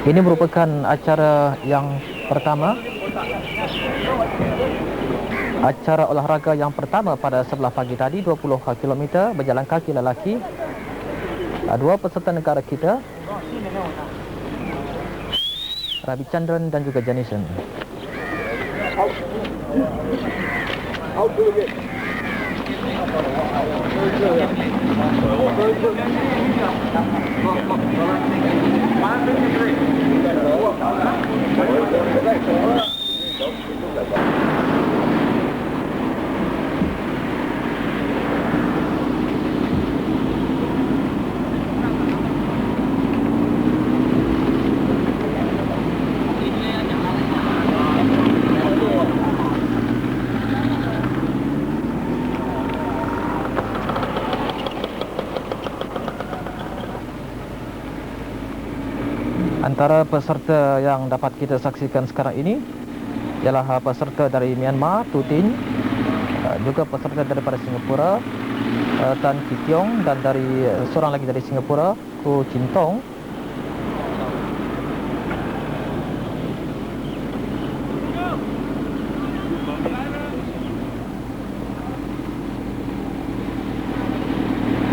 Ini merupakan acara yang pertama, acara olahraga yang pertama pada sebelah pagi tadi, 20 km berjalan kaki lelaki. Dua peserta negara kita, Ravichandran dan juga Janison. Antara peserta yang dapat kita saksikan sekarang ini ialah peserta dari Myanmar, Tu Tin, juga peserta daripada Singapura, Tan Ki Tiong, dan dari seorang lagi dari Singapura, Ko Chin Tong.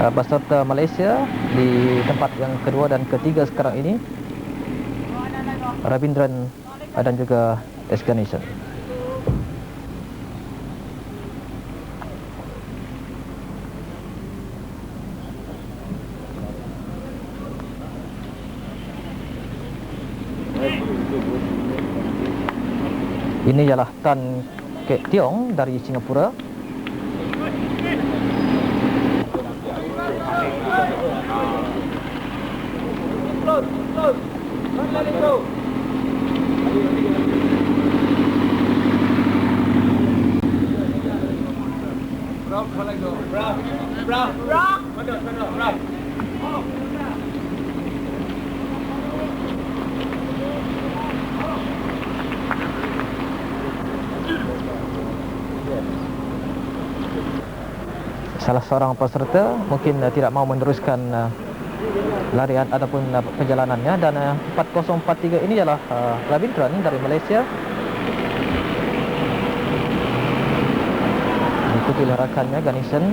Peserta Malaysia di tempat yang kedua dan ketiga sekarang ini, Ravindran dan juga Esganation. Ini ialah Tan Kek Tiong dari Singapura. Salah seorang peserta mungkin tidak mahu meneruskan larian ataupun perjalanannya, dan 4043 ini adalah Ravindran dari Malaysia, diikuti oleh rakannya Ganison.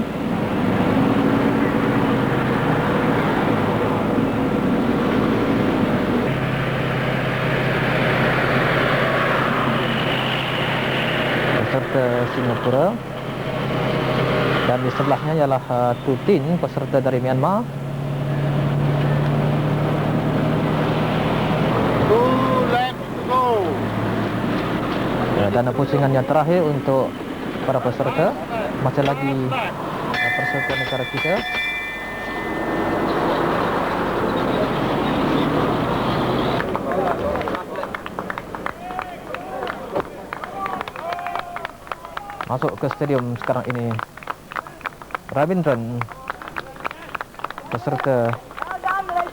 Peserta Singapura, dan di sebelahnya ialah Tu Tin, peserta dari Myanmar. Dan pusingan yang terakhir untuk para peserta, masih lagi peserta negara kita. Masuk ke stadium sekarang ini Ravindran, peserta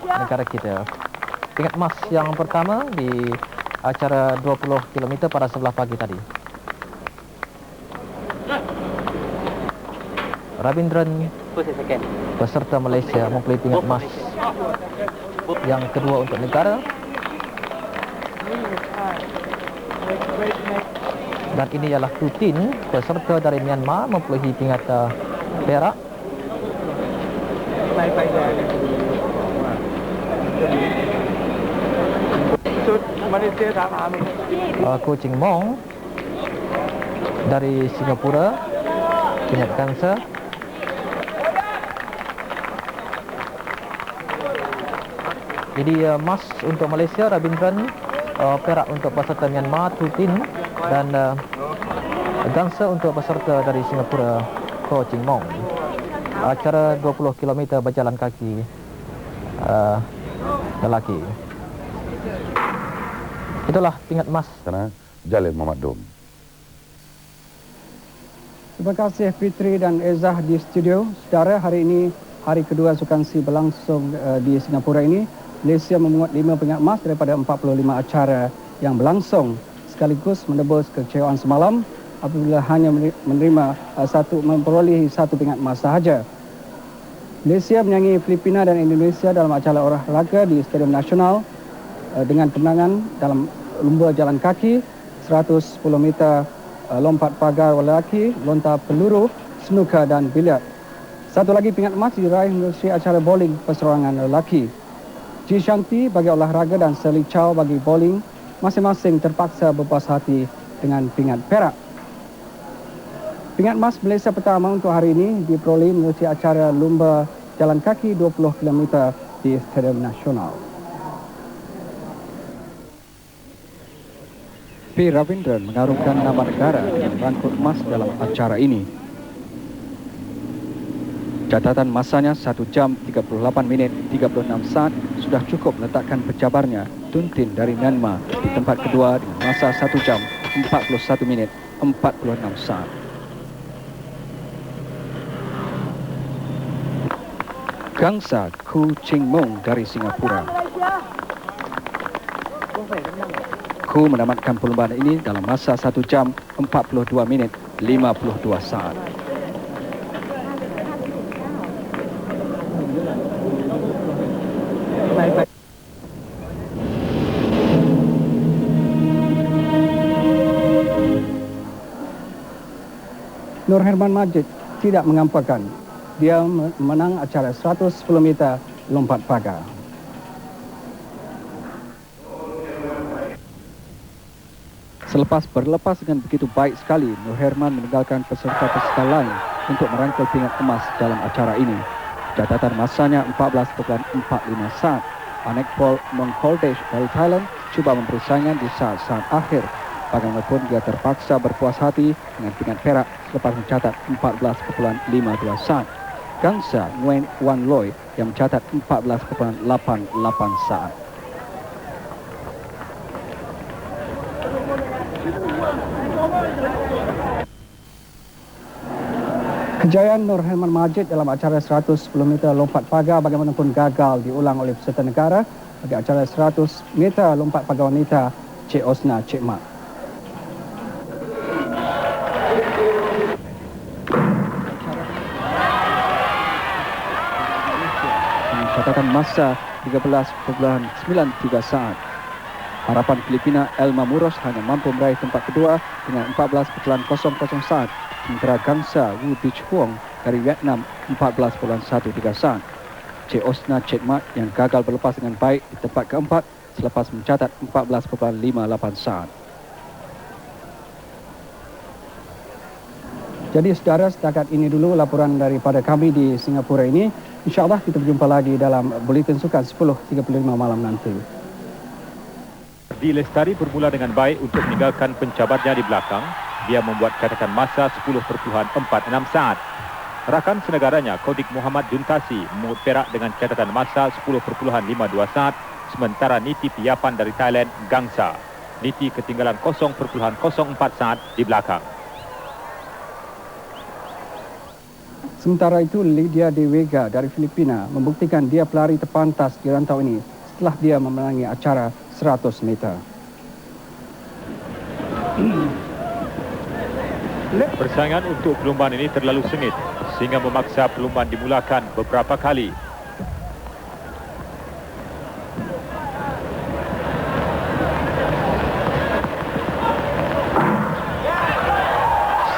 negara kita. Pingat emas yang pertama di acara 20 km pada sebelah pagi tadi. Ravindran, peserta Malaysia, mempunyai pingat emas yang kedua untuk negara. Dan ini ialah Tu Tin, peserta dari Myanmar, mempunyai pingat perak. Ko Ching Mong dari Singapura, pingat gangsa. Jadi emas untuk Malaysia Ravindran, perak untuk peserta Myanmar Tu Tin, dan gangsa untuk peserta dari Singapura Ko Ching Mong. Acara 20 km berjalan kaki lelaki. Itulah pingat emas. Jalil Muhammad Dom. Terima kasih Fitri dan Ezah di studio. Saudara, hari ini hari kedua Sukan Si berlangsung di Singapura ini. Malaysia memungut 5 pingat emas daripada 45 acara yang berlangsung, sekaligus menebus kekecewaan semalam apabila hanya memperolehi 1 pingat emas sahaja. Malaysia menyangi Filipina dan Indonesia dalam acara olahraga di Stadium Nasional dengan kemenangan dalam lumba jalan kaki, 110 meter lompat pagar lelaki, lontar peluru, snooker dan biliar. Satu lagi pingat emas diraih melalui acara bowling perseorangan lelaki. Ji Shanti bagi olahraga dan Sally Chow bagi bowling masing-masing terpaksa berpuas hati dengan pingat perak. Pingat emas Malaysia pertama untuk hari ini diperoleh melalui acara lumba jalan kaki 20 km di Stadium Nasional. P. Ravindran mengharumkan nama negara dengan rangkut emas dalam acara ini. Catatan masanya 1 jam 38 minit 36 saat sudah cukup meletakkan pencabarnya Tun Tin dari Myanmar di tempat kedua dengan masa 1 jam 41 minit 46 saat. Gangsa Koo Ching Mung dari Singapura. Koo menamatkan perlumbaan ini dalam masa 1 jam 42 minit 52 saat. Nur Herman Majid tidak mengampakan. Dia menang acara 110 meter lompat pagar. Selepas berlepas dengan begitu baik sekali, Nur Herman meninggalkan peserta-peserta lain untuk merangkul pingat emas dalam acara ini. Catatan masanya 14.45 saat. Anekpol Mongkoldesh dari Thailand cuba memberi saingan di saat-saat akhir. Bagaimanapun dia terpaksa berpuas hati dengan pingat perak selepas mencatat 14.52 saat. Gangsa Nguyen Wan Loy yang mencatat 14.88 saat. Kejayaan Nur Herman Majid dalam acara 110 meter lompat pagar bagaimanapun gagal diulang oleh peserta negara bagi acara 100 meter lompat pagar wanita Cik Osna Cik Mat. Catatan masa 13.93 saat. Harapan Filipina Elma Muros hanya mampu meraih tempat kedua dengan 14.00 saat. Sementara Gangsa Wu Bich Huong dari Vietnam 14.13 saat. Cik Osna Cik Mat yang gagal berlepas dengan baik di tempat keempat selepas mencatat 14.58 saat. Jadi saudara, setakat ini dulu laporan daripada kami di Singapura ini. InsyaAllah kita berjumpa lagi dalam Buletin Sukan 10.35 malam nanti. Di Lestari bermula dengan baik untuk meninggalkan pencabarnya di belakang. Dia membuat catatan masa 10.46 saat. Rakan senegaranya Kodik Muhammad Juntasi mengut perak dengan catatan masa 10.52 saat. Sementara Niti Piyapan dari Thailand, Gangsa. Niti ketinggalan 0.04 saat di belakang. Sementara itu, Lydia De Vega dari Filipina membuktikan dia pelari terpantas di rantau ini setelah dia memenangi acara 100 meter. Persaingan untuk perlumbaan ini terlalu sengit sehingga memaksa perlumbaan dimulakan beberapa kali.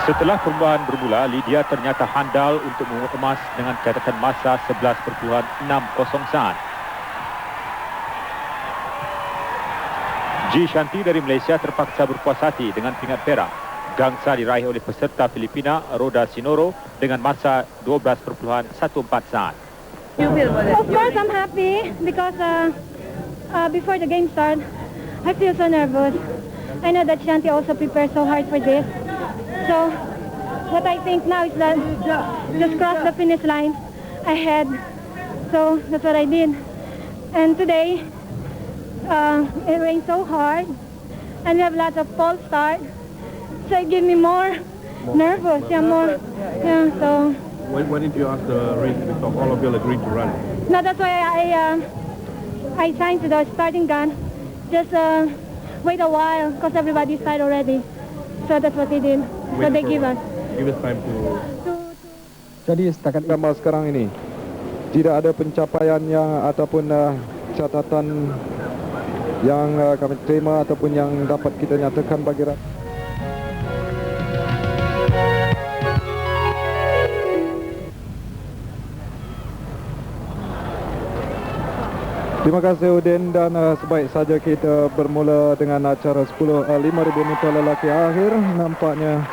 Setelah perlumbaan bermula, Lydia ternyata handal untuk menguut emas dengan catatan masa 11.60 saat. Ji Shanti dari Malaysia terpaksa berpuas hati dengan pingat perak. Gangsa diraih oleh peserta Filipina Roda Sinoro dengan masa 12.14 saat. Of course, I'm happy because before the game start, I feel so nervous. I know that Shanti also prepared so hard for this. So, what I think now is that just cross the finish line ahead. So, that's what I did. And today, it rained so hard, and we have lots of false start. So it gave me more nervous. Yeah, so. Why didn't you ask the race to stop? All of you agreed to run. No, that's why I signed to the starting gun. Just wait a while, because everybody started already. So that's what they did. So they give us time to. Jadi setakat Sama sekarang ini tidak ada pencapaian yang ataupun catatan yang kami terima ataupun yang dapat kita nyatakan bagi rakan. Terima kasih Udin, dan sebaik saja kita bermula dengan acara 5,000 meter lelaki akhir. Nampaknya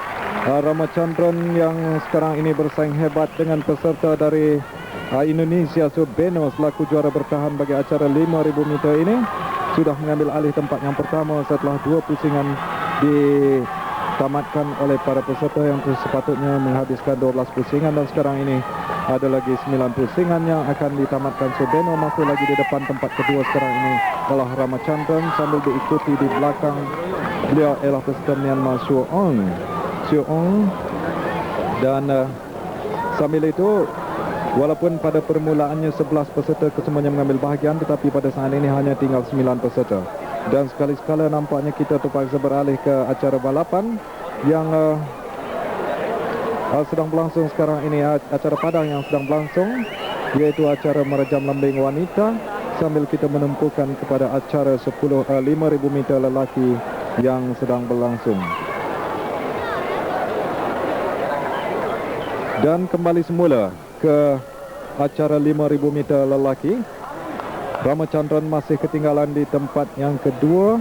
Ramachandran yang sekarang ini bersaing hebat dengan peserta dari Indonesia, Subeno, selaku juara bertahan bagi acara 5,000 meter ini, sudah mengambil alih tempat yang pertama setelah 2 pusingan ditamatkan oleh para peserta yang sepatutnya menghabiskan 12 pusingan, dan sekarang ini ada lagi 9 pusingan yang akan ditamatkan. Subeno masih lagi di depan. Tempat kedua sekarang ini adalah Ramachandran, sambil diikuti di belakang beliau ialah peserta Myanmar Suong. Dan sambil itu, walaupun pada permulaannya 11 peserta kesemuanya mengambil bahagian, tetapi pada saat ini hanya tinggal 9 peserta. Dan sekali-sekala nampaknya kita terpaksa beralih ke acara balapan yang sedang berlangsung sekarang ini, acara padang yang sedang berlangsung, iaitu acara merejam lembing wanita, sambil kita menumpukan kepada acara 5,000 meter lelaki yang sedang berlangsung. Dan kembali semula ke acara 5,000 meter lelaki. Ramachandran masih ketinggalan di tempat yang kedua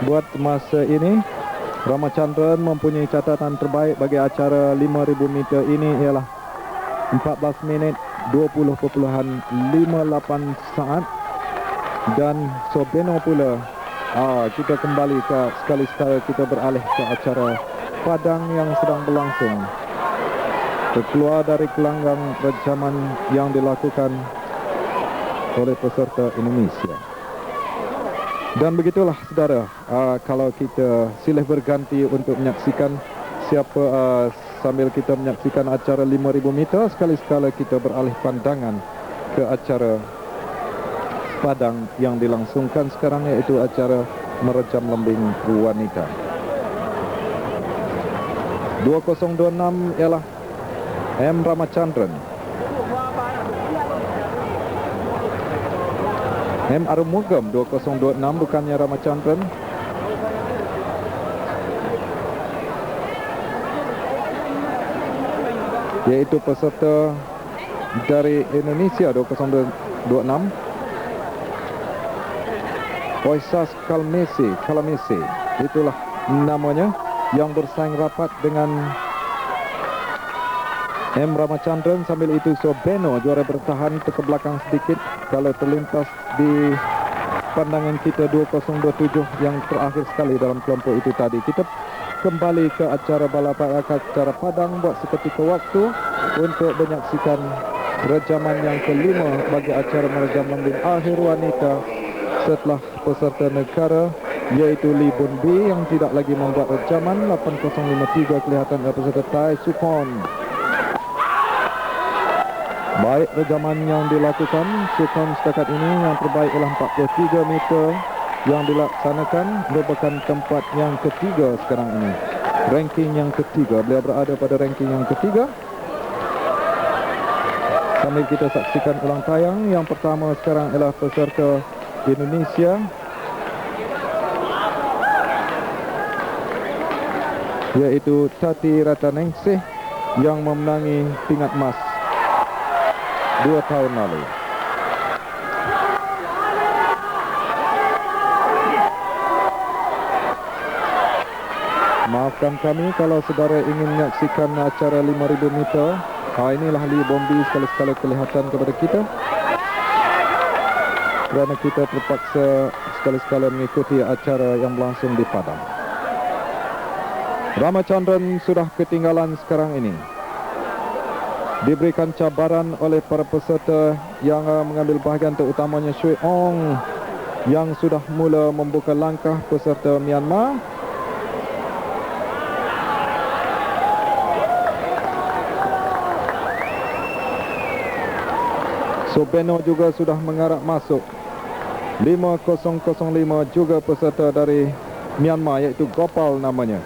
buat masa ini. Ramachandran mempunyai catatan terbaik bagi acara 5,000 meter ini ialah 14 minit 20.58 saat. Dan Subeno pula, kita kembali ke sekali-sekala kita beralih ke acara padang yang sedang berlangsung. Keluar dari gelanggang rejaman yang dilakukan oleh peserta Indonesia. Dan begitulah saudara, kalau kita silih berganti untuk menyaksikan sambil kita menyaksikan acara 5,000 meter, sekali-sekala kita beralih pandangan ke acara padang yang dilangsungkan sekarang, iaitu acara merejam lembing wanita. 2026 ialah M. Ramachandran. M. Arumugam 2026, bukannya Ramachandran. Yaitu peserta dari Indonesia 2026. Oisas Kalamesi, itulah namanya, yang bersaing rapat dengan M. Ramachandran. Sambil itu Subeno, juara bertahan, ke belakang sedikit kalau terlintas di pandangan kita 2027 yang terakhir sekali dalam kelompok itu tadi. Kita kembali ke acara balapan, acara padang buat seketika waktu untuk menyaksikan rejaman yang kelima bagi acara merejam lembing akhir wanita setelah peserta negara, yaitu Lee Bun Bee yang tidak lagi membuat rejaman. 8053 kelihatan dari peserta Tai Sukon. Baik rejaman yang dilakukan Sukon setakat ini, yang terbaik ialah 43 meter yang dilaksanakan, merupakan tempat yang ketiga sekarang ini. Ranking yang ketiga, beliau berada pada ranking yang ketiga. Sambil kita saksikan ulang tayang, yang pertama sekarang ialah peserta Indonesia, yaitu Tati Rataningsih, yang memenangi pingat emas 2 tahun lalu. Maafkan kami kalau saudara ingin menyaksikan acara 5,000 meter. Inilah Lee Bun Bee sekali-sekala kelihatan kepada kita, kerana kita terpaksa sekali-sekala mengikuti acara yang berlangsung di padang. Ramachandran sudah ketinggalan sekarang ini. Diberikan cabaran oleh para peserta yang mengambil bahagian, terutamanya Shui Ong yang sudah mula membuka langkah peserta Myanmar. Subeno juga sudah mengarah masuk. 5005 juga peserta dari Myanmar, iaitu Gopal namanya.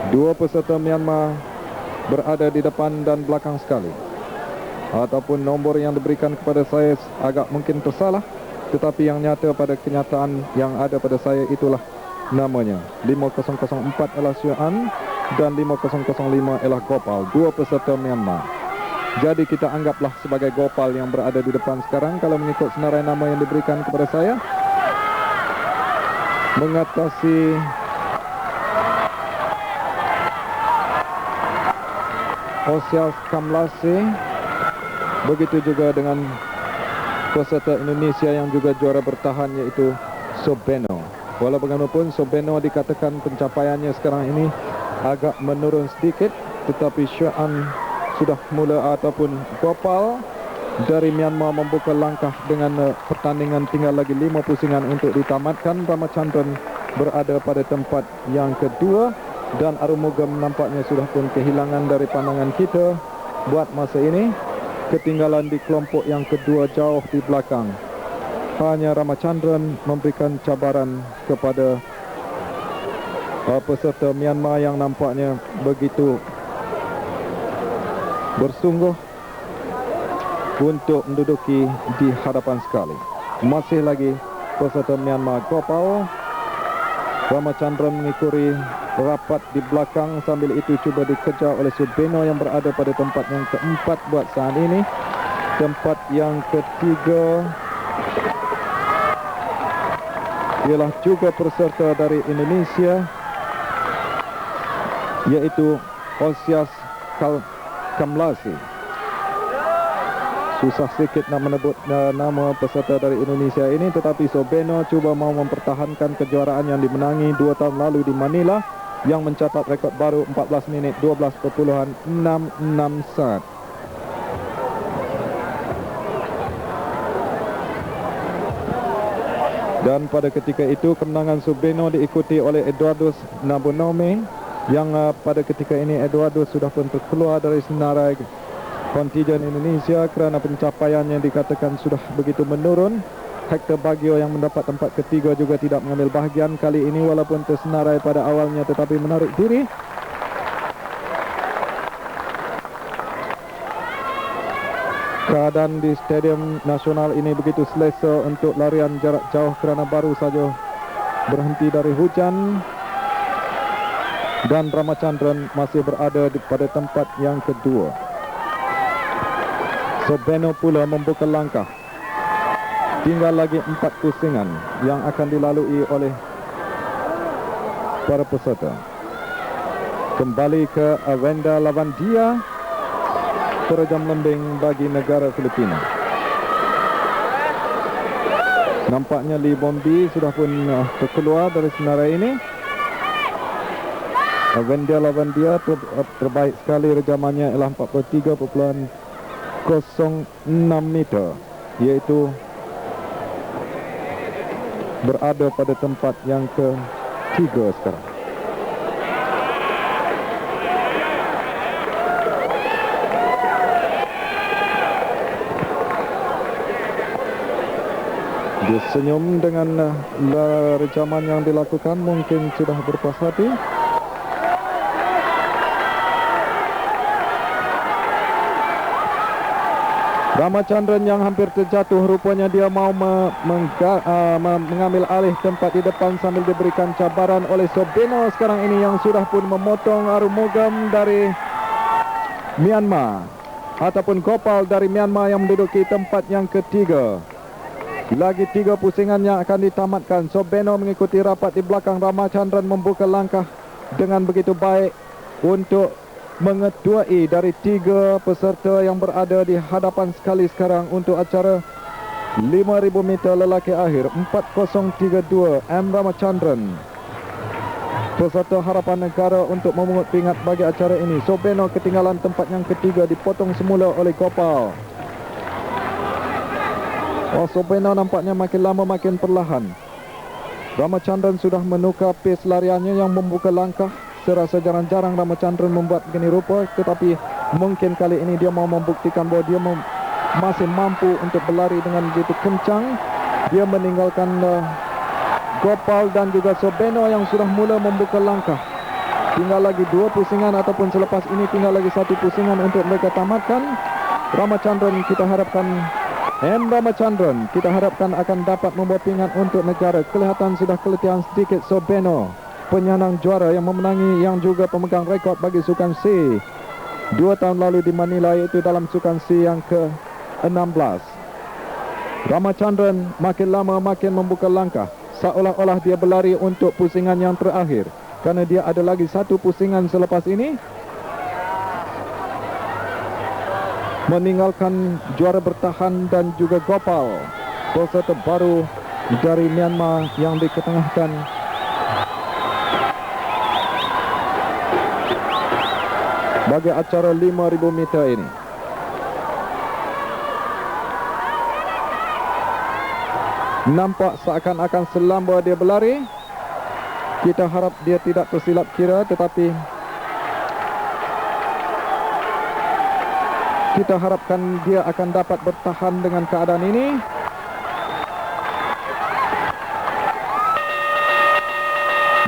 Dua peserta Myanmar berada di depan dan belakang sekali. ataupun nombor yang diberikan kepada saya agak mungkin tersalah, tetapi yang nyata pada kenyataan yang ada pada saya itulah namanya. 5004 ialah Syuan dan 5005 ialah Gopal, dua peserta Myanmar. Jadi kita anggaplah sebagai Gopal yang berada di depan sekarang kalau mengikut senarai nama yang diberikan kepada saya. Mengatasi Osias Kamlase. Begitu juga dengan peserta Indonesia yang juga juara bertahan, yaitu Sobeno. Walau bagaimanapun Sobeno dikatakan pencapaiannya sekarang ini agak menurun sedikit, tetapi Syuan sudah mula ataupun Gopal dari Myanmar membuka langkah dengan pertandingan tinggal lagi 5 pusingan untuk ditamatkan. Ramachandran berada pada tempat yang kedua dan Arumugam nampaknya sudah pun kehilangan dari pandangan kita buat masa ini. Ketinggalan di kelompok yang kedua jauh di belakang. Hanya Ramachandran memberikan cabaran kepada peserta Myanmar yang nampaknya begitu bersungguh untuk menduduki di hadapan sekali. Masih lagi peserta Myanmar Gopal. Ramachandran mengikuti rapat di belakang, sambil itu cuba dikejar oleh Sobeno yang berada pada tempat yang keempat buat saat ini. Tempat yang ketiga ialah juga peserta dari Indonesia, yaitu Osias Kamlase. Susah sedikit nak menyebut nama peserta dari Indonesia ini, tetapi Sobeno cuba mau mempertahankan kejuaraan yang dimenangi 2 tahun lalu di Manila, yang mencatat rekod baru 14 minit 12.661. Dan pada ketika itu kemenangan Sobeno diikuti oleh Eduardo Nabonome, yang pada ketika ini Eduardo sudah pun terkeluar dari senarai kontijen Indonesia kerana pencapaiannya dikatakan sudah begitu menurun. Hector Baggio yang mendapat tempat ketiga juga tidak mengambil bahagian kali ini walaupun tersenarai pada awalnya, tetapi menarik diri. Keadaan di Stadium Nasional ini begitu selesa untuk larian jarak jauh kerana baru saja berhenti dari hujan. Dan Ramachandran masih berada pada tempat yang kedua. Sobeno pula membuka langkah. Tinggal lagi 4 pusingan yang akan dilalui oleh para peserta. Kembali ke Avenda Lavandia, terjam lembing bagi negara Filipina. Nampaknya Lee Bombi sudah pun terkeluar dari senarai ini. Avenda Lavandia terbaik sekali, rejamannya ialah 43.06 meter, iaitu berada pada tempat yang ketiga sekarang. Dia senyum dengan rejaman yang dilakukan, mungkin sudah berpuas hati. Ramachandran yang hampir terjatuh, rupanya dia mau mengambil alih tempat di depan sambil diberikan cabaran oleh Sobeno sekarang ini, yang sudah pun memotong Arumugam dari Myanmar ataupun Gopal dari Myanmar yang menduduki tempat yang ketiga. Lagi 3 pusingan yang akan ditamatkan. Sobeno mengikuti rapat di belakang. Ramachandran membuka langkah dengan begitu baik untuk mengetuai dari 3 peserta yang berada di hadapan sekali sekarang untuk acara 5,000 meter lelaki akhir. 4032 M. Ramachandran, peserta harapan negara untuk memungut pingat bagi acara ini. Sobeno ketinggalan tempat yang ketiga, dipotong semula oleh Gopal. Sobeno nampaknya makin lama makin perlahan. Ramachandran sudah menukar pace lariannya yang membuka langkah. Serasa jarang-jarang Ramachandran membuat begini rupa, tetapi mungkin kali ini dia mau membuktikan bahawa dia masih mampu untuk berlari dengan begitu kencang. Dia meninggalkan Gopal dan juga Sobeno yang sudah mula membuka langkah. Tinggal lagi 2 pusingan ataupun selepas ini tinggal lagi 1 pusingan untuk mereka tamatkan. Ramachandran kita harapkan Ramachandran kita harapkan akan dapat membawa pingat untuk negara. Kelihatan sudah keletihan sedikit Sobeno, penyandang juara yang memenangi yang juga pemegang rekod bagi sukan C 2 tahun lalu di Manila, iaitu dalam sukan C yang ke-16. Ramachandran makin lama makin membuka langkah, seolah-olah dia berlari untuk pusingan yang terakhir, kerana dia ada lagi satu pusingan selepas ini. Meninggalkan juara bertahan dan juga Gopal, peserta baru dari Myanmar yang diketengahkan bagi acara 5.000 meter ini. Nampak seakan-akan selamba dia berlari. Kita harap dia tidak tersilap kira, tetapi kita harapkan dia akan dapat bertahan dengan keadaan ini.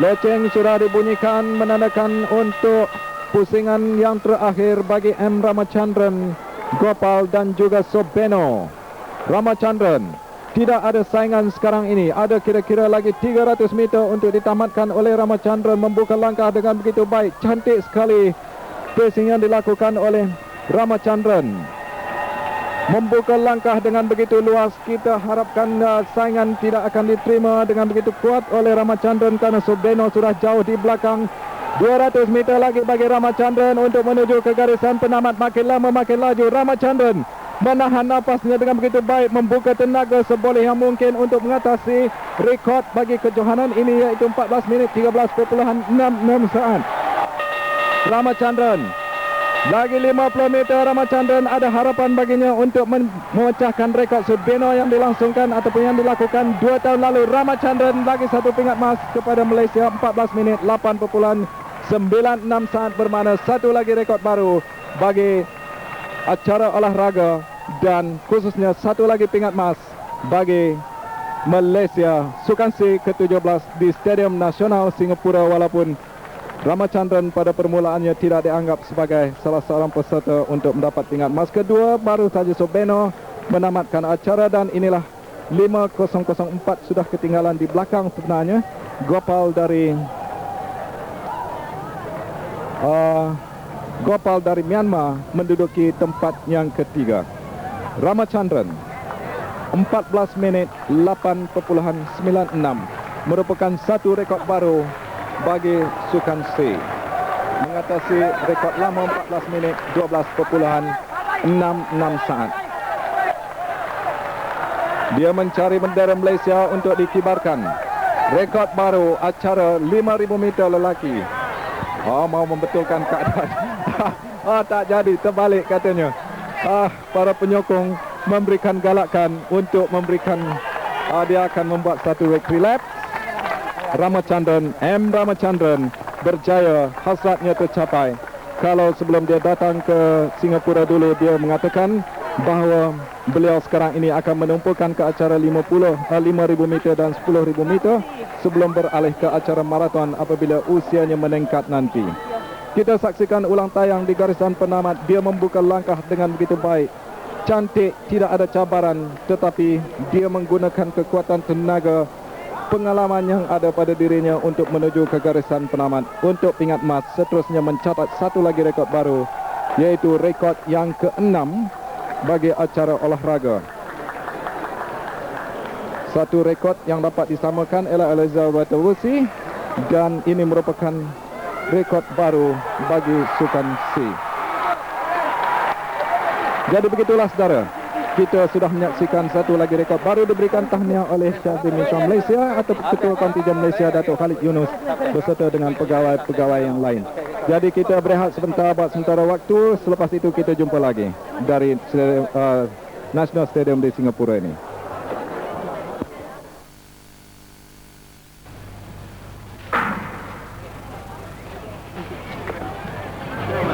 Loceng sudah dibunyikan menandakan untuk pusingan yang terakhir bagi M. Ramachandran, Gopal dan juga Sobeno. Ramachandran, tidak ada saingan sekarang ini. Ada kira-kira lagi 300 meter untuk ditamatkan oleh Ramachandran. Membuka langkah dengan begitu baik. Cantik sekali pacing yang dilakukan oleh Ramachandran. Membuka langkah dengan begitu luas. Kita harapkan saingan tidak akan diterima dengan begitu kuat oleh Ramachandran, kerana Sobeno sudah jauh di belakang. 200 meter lagi bagi Ramachandran untuk menuju ke garisan penamat. Makin lama makin laju. Ramachandran menahan napasnya dengan begitu baik, membuka tenaga seboleh yang mungkin untuk mengatasi rekod bagi kejohanan ini, iaitu 14 minit 13.66 saat. Ramachandran lagi 50 meter. Ramachandran ada harapan baginya untuk memecahkan rekod Sobeno yang dilangsungkan ataupun yang dilakukan 2 tahun lalu. Ramachandran lagi satu pingat emas kepada Malaysia, 14 minit 8.96 saat, bermakna satu lagi rekod baru bagi acara olahraga dan khususnya satu lagi pingat emas bagi Malaysia Sukan C ke-17 di Stadium Nasional Singapura. Walaupun Ramachandran pada permulaannya tidak dianggap sebagai salah seorang peserta untuk mendapat pingat emas kedua, baru saja Sobeno menamatkan acara dan inilah 5.004 sudah ketinggalan di belakang sebenarnya. Gopal dari Myanmar menduduki tempat yang ketiga. Ramachandran 14 minit 8.96 merupakan satu rekod baru bagi sukan C, mengatasi rekod lama 14 minit 12.66 saat. Dia mencari bendera Malaysia untuk dikibarkan. Rekod baru acara 5.000 meter lelaki. Mau membetulkan keadaan. Tak jadi, terbalik katanya. Para penyokong memberikan galakan untuk memberikan dia akan membuat satu victory lap. Ramachandran, M. Ramachandran berjaya, hasratnya tercapai. Kalau sebelum dia datang ke Singapura dulu, dia mengatakan bahawa beliau sekarang ini akan menumpukan ke acara 5.000 meter dan 10.000 meter sebelum beralih ke acara maraton apabila usianya meningkat nanti. Kita saksikan ulang tayang di garisan penamat. Dia membuka langkah dengan begitu baik, cantik, tidak ada cabaran, tetapi dia menggunakan kekuatan tenaga, pengalaman yang ada pada dirinya untuk menuju ke garisan penamat untuk pingat emas. Seterusnya mencatat satu lagi rekod baru, yaitu rekod yang ke-6 bagi acara olahraga. Satu rekod yang dapat disamakan oleh Elizabeth Wusi, dan ini merupakan rekod baru bagi sukan C. Jadi begitulah saudara, kita sudah menyaksikan satu lagi rekod baru diberikan tahniah oleh Syazim Islam Malaysia atau Ketua Kontijen Malaysia Datuk Khalid Yunus beserta dengan pegawai-pegawai yang lain. Jadi kita berehat sebentar buat sementara waktu. Selepas itu kita jumpa lagi dari National Stadium di Singapura ini.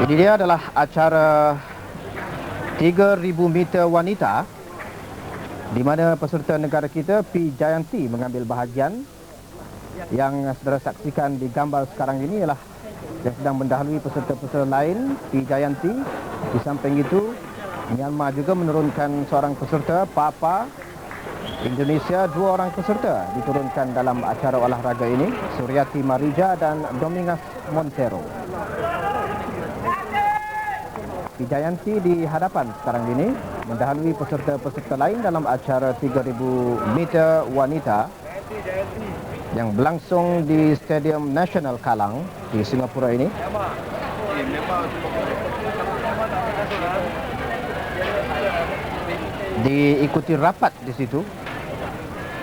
Jadi dia adalah acara 3.000 meter wanita di mana peserta negara kita P. Jayanti mengambil bahagian. Yang saudara saksikan di gambar sekarang ini ialah dia sedang mendahului peserta-peserta lain P. Jayanti. Di samping itu Myanmar juga menurunkan seorang peserta, Papa. Indonesia 2 orang peserta diturunkan dalam acara olahraga ini, Suryati Marija dan Domingas Montero. Wijayanti di hadapan sekarang ini mendahului peserta-peserta lain dalam acara 3000 meter wanita yang berlangsung di Stadium Nasional Kallang di Singapura ini. Diikuti rapat di situ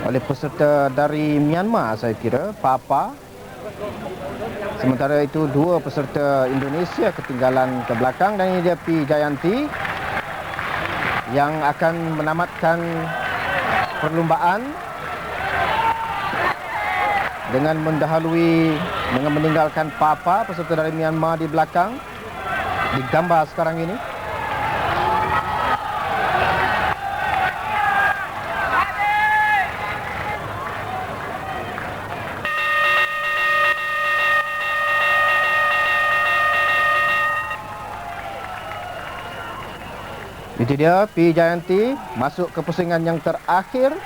oleh peserta dari Myanmar, saya kira, Papa. Sementara itu 2 peserta Indonesia ketinggalan ke belakang, dan ini dia P. Jayanti yang akan menamatkan perlumbaan dengan meninggalkan Papa, peserta dari Myanmar, di belakang. Digambar sekarang ini. Itu dia P. Jayanti masuk ke pusingan yang terakhir,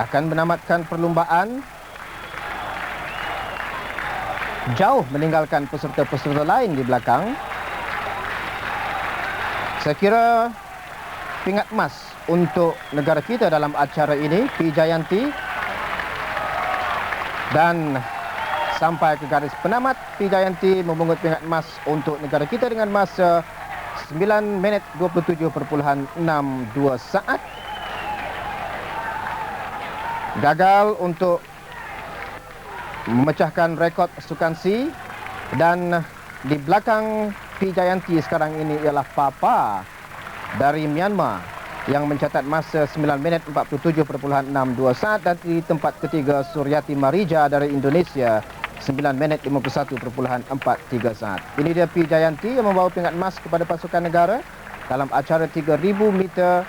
akan menamatkan perlumbaan, jauh meninggalkan peserta-peserta lain di belakang. Saya kira pingat emas untuk negara kita dalam acara ini, P. Jayanti. Dan sampai ke garis penamat, P. Jayanti memungut pingat emas untuk negara kita dengan masa 9 minit 27.62 saat. Gagal untuk memecahkan rekod sukansi, dan di belakang P. Jayanti sekarang ini ialah Papa dari Myanmar yang mencatat masa 9 minit 47.62 saat, dan di tempat ketiga Suryati Marija dari Indonesia 9 minit 51.43 saat. Ini dia P. Jayanti yang membawa pingat emas kepada pasukan negara dalam acara 3000 meter.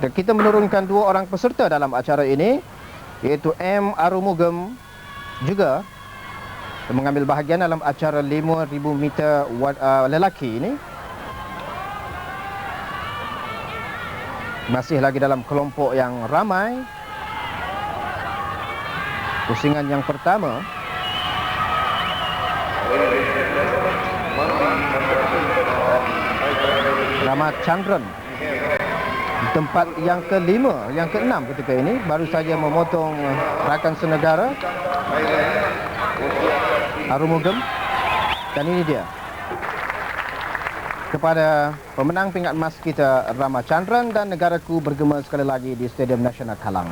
Dan kita menurunkan 2 orang peserta dalam acara ini, iaitu M. Arumugam juga mengambil bahagian dalam acara 5000 meter lelaki ini. Masih lagi dalam kelompok yang ramai. Pusingan yang pertama, Ramachandran, tempat yang kelima, yang keenam ketika ini, baru saja memotong rakan senegara Arumugam. Dan ini dia kepada pemenang pingat emas kita, Ramachandran, dan negaraku bergema sekali lagi di Stadium Nasional Kallang.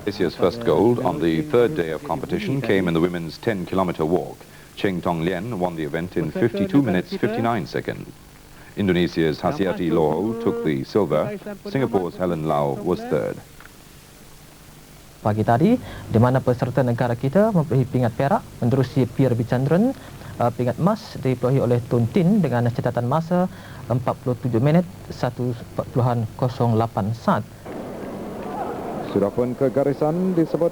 Malaysia's first gold on the 3rd day of competition came in the women's 10-kilometer walk. Cheng Tong Lien won the event in 52 minutes 59 seconds. Indonesia's Hasiati Lohol took the silver. Singapore's Helen Lau was third. Pagi tadi, di mana peserta negara kita memperoleh pingat perak menerusi P. Ravichandran. Pingat emas diperolehi oleh Tun Tin dengan catatan masa 47 minit 1:40.08 saat. Sudah pun ke garisan disebut.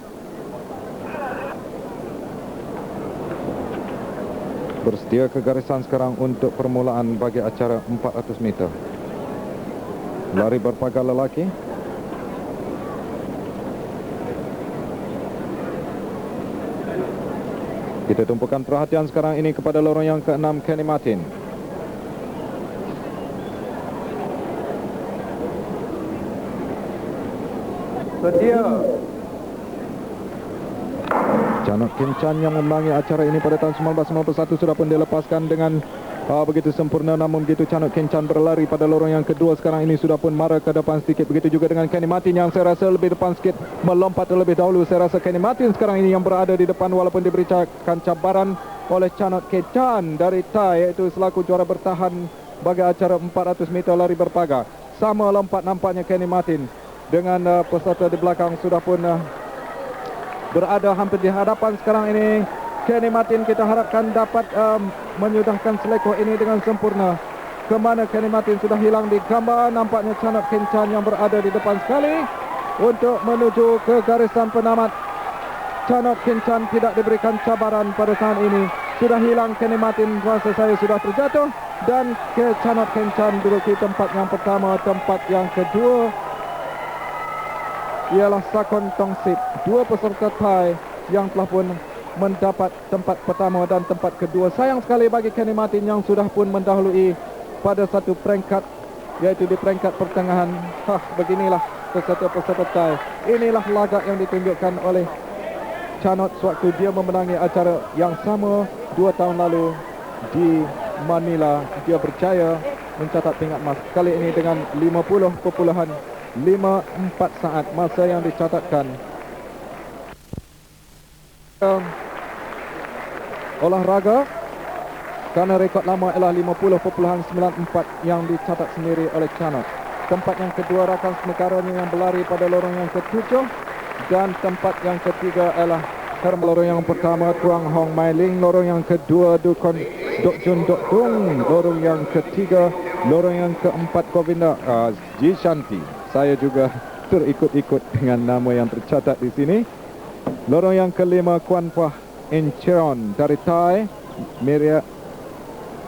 Bersedia ke garisan sekarang untuk permulaan bagi acara 400 meter. Lari berpagar lelaki. Kita tumpukan perhatian sekarang ini kepada lorong yang ke-6, Kenny Martin. Sedia. Chanot Kinchan yang membangi acara ini pada tahun 1991 sudah pun dilepaskan dengan begitu sempurna, namun begitu Chanot Kinchan berlari pada lorong yang kedua sekarang ini sudah pun marah ke depan sedikit. Begitu juga dengan Kenny Martin yang saya rasa lebih depan sedikit, melompat terlebih dahulu. Saya rasa Kenny Martin sekarang ini yang berada di depan walaupun diberikan cabaran oleh Chanot Kinchan dari Thai, iaitu selaku juara bertahan bagi acara 400 meter lari berpagar. Sama lompat nampaknya Kenny Martin dengan peserta di belakang sudah pun berada hampir di hadapan sekarang ini. Kenny Martin kita harapkan dapat menyudahkan selekoh ini dengan sempurna. Kemana Kenny Martin sudah hilang di gambar. Nampaknya Chanot Kenchan yang berada di depan sekali untuk menuju ke garisan penamat. Chanot Kenchan tidak diberikan cabaran pada saat ini. Sudah hilang Kenny Martin, rasa saya sudah terjatuh. Dan ke Chanot Kenchan duduki tempat yang pertama. Tempat yang kedua ialah Sakon Tongsip. Dua peserta Thai yang telah pun mendapat tempat pertama dan tempat kedua. Sayang sekali bagi Kenny Martin yang sudah pun mendahului pada satu peringkat, yaitu di peringkat pertengahan. Beginilah peserta-peserta Thai. Inilah laga yang ditunjukkan oleh Chanot sewaktu dia memenangi acara yang sama 2 tahun lalu di Manila. Dia berjaya mencatat tingkat emas kali ini dengan 50.54 saat masa yang dicatatkan. Olahraga kerana rekod lama ialah 50.94 yang dicatat sendiri oleh Chanot. Tempat yang kedua rakan senegaranya yang berlari pada lorong yang ke-7 dan tempat yang ketiga ialah lorong yang pertama Tuang Hong Mai Ling, lorong yang kedua Dukon Dok Jun Dok Tung, lorong yang ketiga, lorong yang keempat Govinda Ji Shanti. Saya juga terikut-ikut dengan nama yang tercatat di sini. Lorong yang kelima Kuan Pah Incheon dari Thai,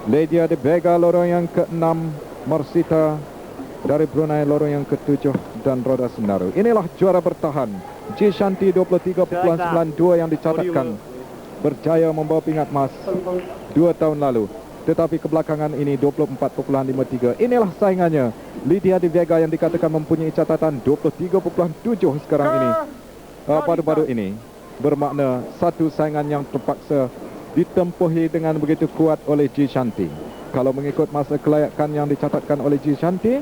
Lydia de Vega, lorong yang ke-6 Marsita dari Brunei, lorong yang ke-7 dan Roda Senaru. Inilah juara bertahan Ji Shanti 23.92 yang dicatatkan berjaya membawa pingat emas 2 tahun lalu. Tetapi kebelakangan ini 24.53. Inilah saingannya Lydia de Vega yang dikatakan mempunyai catatan 23.7 sekarang ini. Baru-baru ini bermakna satu saingan yang terpaksa ditempuhi dengan begitu kuat oleh Ji Shanti. Kalau mengikut masa kelayakan yang dicatatkan oleh Ji Shanti,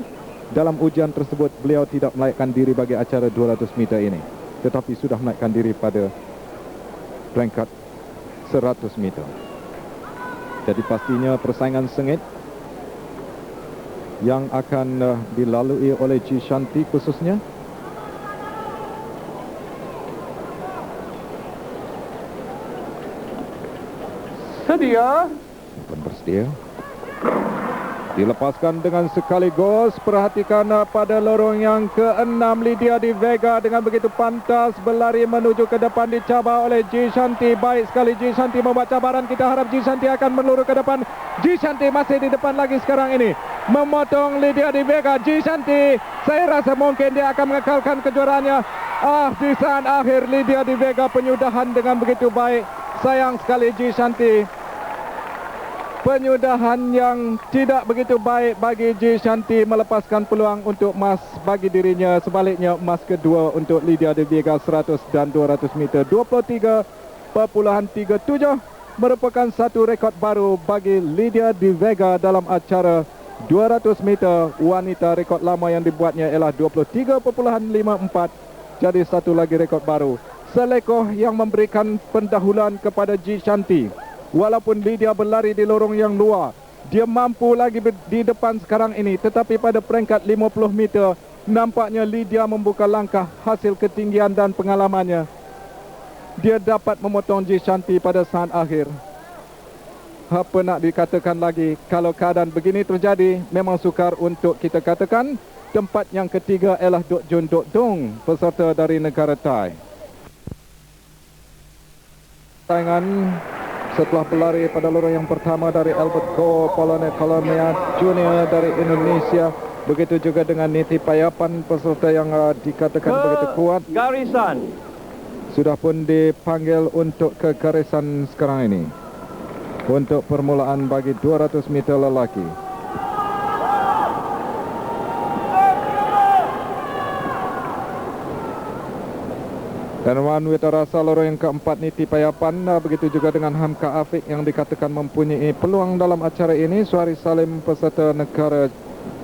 dalam ujian tersebut beliau tidak melayakkan diri bagi acara 200 meter ini, tetapi sudah menaikkan diri pada peringkat 100 meter. Jadi pastinya persaingan sengit yang akan dilalui oleh Ji Shanti khususnya. Sedia. Bersedia. Dilepaskan dengan sekaligus. Perhatikan pada lorong yang ke-6 Lydia de Vega dengan begitu pantas berlari menuju ke depan, dicabar oleh Ji Shanti. Baik sekali Ji Shanti membuat cabaran. Kita harap Ji Shanti akan meluru ke depan. Ji Shanti masih di depan lagi sekarang ini, memotong Lydia de Vega. Ji Shanti, saya rasa mungkin dia akan mengekalkan kejuaraannya. Di saat akhir Lydia de Vega penyudahan dengan begitu baik. Sayang sekali Ji Shanti, penyudahan yang tidak begitu baik bagi Ji Shanti, melepaskan peluang untuk emas bagi dirinya. Sebaliknya emas kedua untuk Lydia de Vega 100 dan 200 meter 23.37 merupakan satu rekod baru bagi Lydia de Vega dalam acara 200 meter wanita. Rekod lama yang dibuatnya ialah 23.54. Jadi satu lagi rekod baru. Selekoh yang memberikan pendahuluan kepada Ji Shanti. Walaupun Lydia berlari di lorong yang luar, dia mampu lagi di depan sekarang ini. Tetapi pada peringkat 50 meter, nampaknya Lydia membuka langkah hasil ketinggian dan pengalamannya. Dia dapat memotong Ji Shanti pada saat akhir. Apa nak dikatakan lagi, kalau keadaan begini terjadi, memang sukar untuk kita katakan. Tempat yang ketiga ialah Dok Jun Dok Tung, peserta dari negara Thai. Saingan setelah berlari pada lorong yang pertama dari Albert Go, Kolomia Junior dari Indonesia. Begitu juga dengan Niti Payapan, peserta yang dikatakan begitu kuat. Garisan sudah pun dipanggil untuk ke garisan sekarang ini untuk permulaan bagi 200 meter lelaki. Dan Wan Witarasa lorong yang keempat Niti Payapan, begitu juga dengan Hamka Afiq yang dikatakan mempunyai peluang dalam acara ini. Suhari Salim peserta negara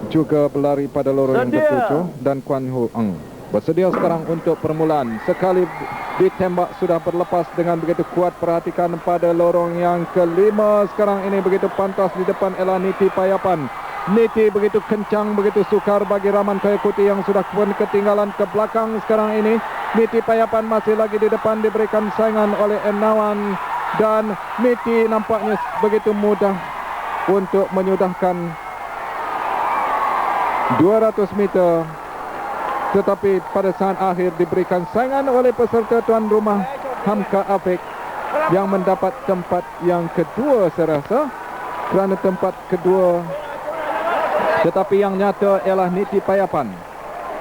juga berlari pada lorong yang ke-7 dan Kuan Hu Eng bersedia sekarang untuk permulaan. Sekali ditembak sudah berlepas dengan begitu kuat. Perhatikan pada lorong yang ke-5 sekarang ini, begitu pantas di depan ialah Niti Payapan. Niti begitu kencang, begitu sukar bagi Raman Kayakuti yang sudah pun ketinggalan ke belakang sekarang ini. Niti Payapan masih lagi di depan, diberikan saingan oleh Enawan dan Niti nampaknya begitu mudah untuk menyudahkan 200 meter, tetapi pada saat akhir diberikan saingan oleh peserta tuan rumah Hamka Afik yang mendapat tempat yang kedua saya rasa, kerana tempat kedua, tetapi yang nyata ialah Niti Payapan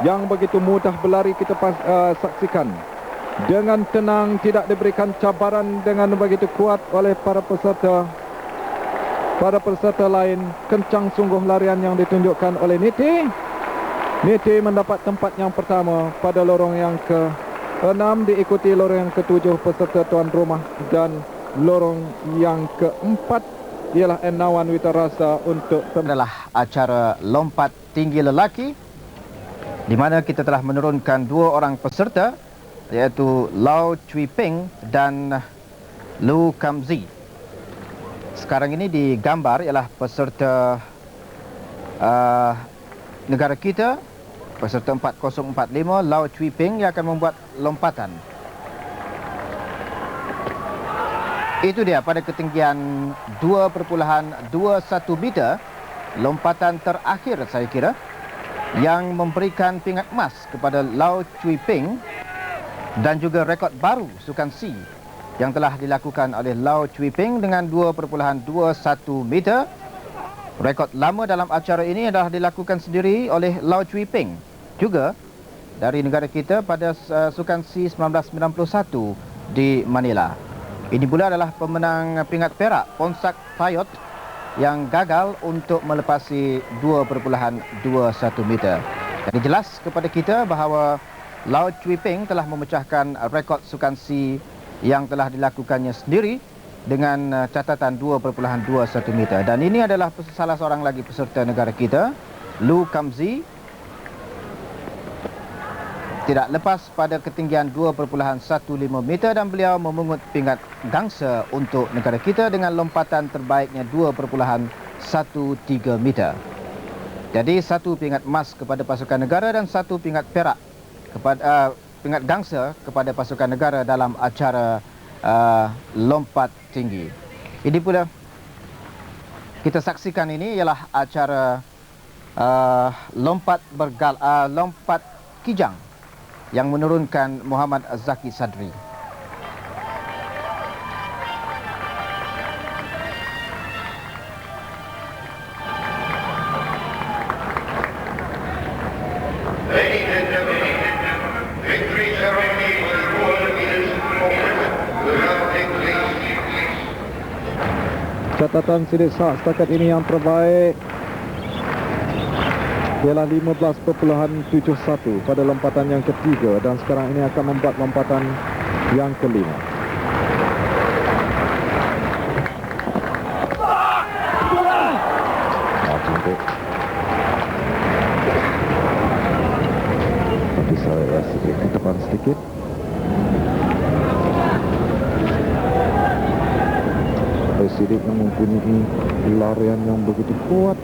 yang begitu mudah berlari. Kita saksikan dengan tenang, tidak diberikan cabaran dengan begitu kuat oleh para peserta. Para peserta lain, kencang sungguh larian yang ditunjukkan oleh Niti. Niti mendapat tempat yang pertama pada lorong yang ke-6, diikuti lorong yang ke-7 peserta tuan rumah, dan lorong yang ke-4 ialah Enawan Witarasa untuk adalah acara lompat tinggi lelaki, di mana kita telah menurunkan 2 orang peserta, iaitu Lau Cui Ping dan Lu Kamzi. Sekarang ini di gambar ialah peserta negara kita, peserta 4045 Lau Cui Ping yang akan membuat lompatan. Itu dia pada ketinggian 2.21 meter, lompatan terakhir saya kira, yang memberikan pingat emas kepada Lau Cui Ping dan juga rekod baru Sukan C yang telah dilakukan oleh Lau Cui Ping dengan 2.21 meter. Rekod lama dalam acara ini adalah dilakukan sendiri oleh Lau Cui Ping, juga dari negara kita pada Sukan C 1991 di Manila. Ini pula adalah pemenang pingat perak Ponsak Fayot yang gagal untuk melepasi 2.21 meter. Jadi jelas kepada kita bahawa Lau Cui Ping telah memecahkan rekod Sukan C yang telah dilakukannya sendiri dengan catatan 2.21 meter. Dan ini adalah salah seorang lagi peserta negara kita, Lu Kamzi, tidak lepas pada ketinggian 2.15 meter dan beliau memungut pingat gangsa untuk negara kita dengan lompatan terbaiknya 2.13 meter. Jadi 1 pingat emas kepada pasukan negara dan 1 pingat perak kepada pingat gangsa kepada pasukan negara dalam acara lompat tinggi. Ini pula kita saksikan, ini ialah acara lompat kijang yang menurunkan Muhammad Zaki Sadri. Catatan Sidik Sak setakat ini yang terbaik ialah 15.71 pada lompatan yang ketiga, dan sekarang ini akan membuat lompatan yang kelima. Cantik. Tapi saya sedikit ke depan sedikit. Sidik yang mempunyai larian yang begitu kuat.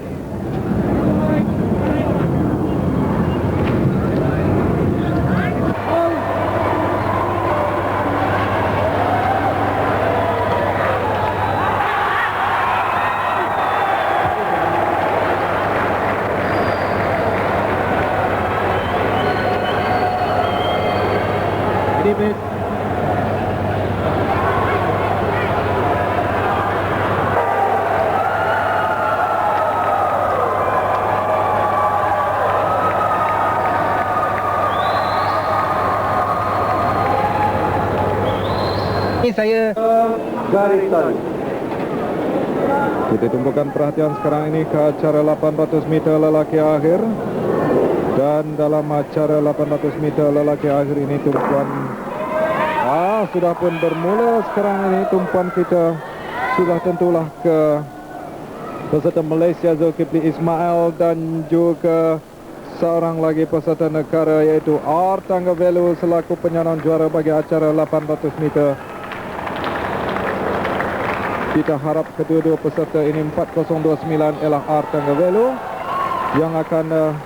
Saya garis tali. Kita tumpukan perhatian sekarang ini ke acara 800 meter lelaki akhir, dan dalam acara 800 meter lelaki akhir ini tumpuan sudah pun bermula. Sekarang ini tumpuan kita sudah tentulah ke peserta Malaysia Zulkifli Ismail dan juga seorang lagi peserta negara iaitu R. Tanggavelu selaku penyandang juara bagi acara 800 meter. Kita harap kedua-dua peserta ini 4029 ialah R. Tanggavelu yang akan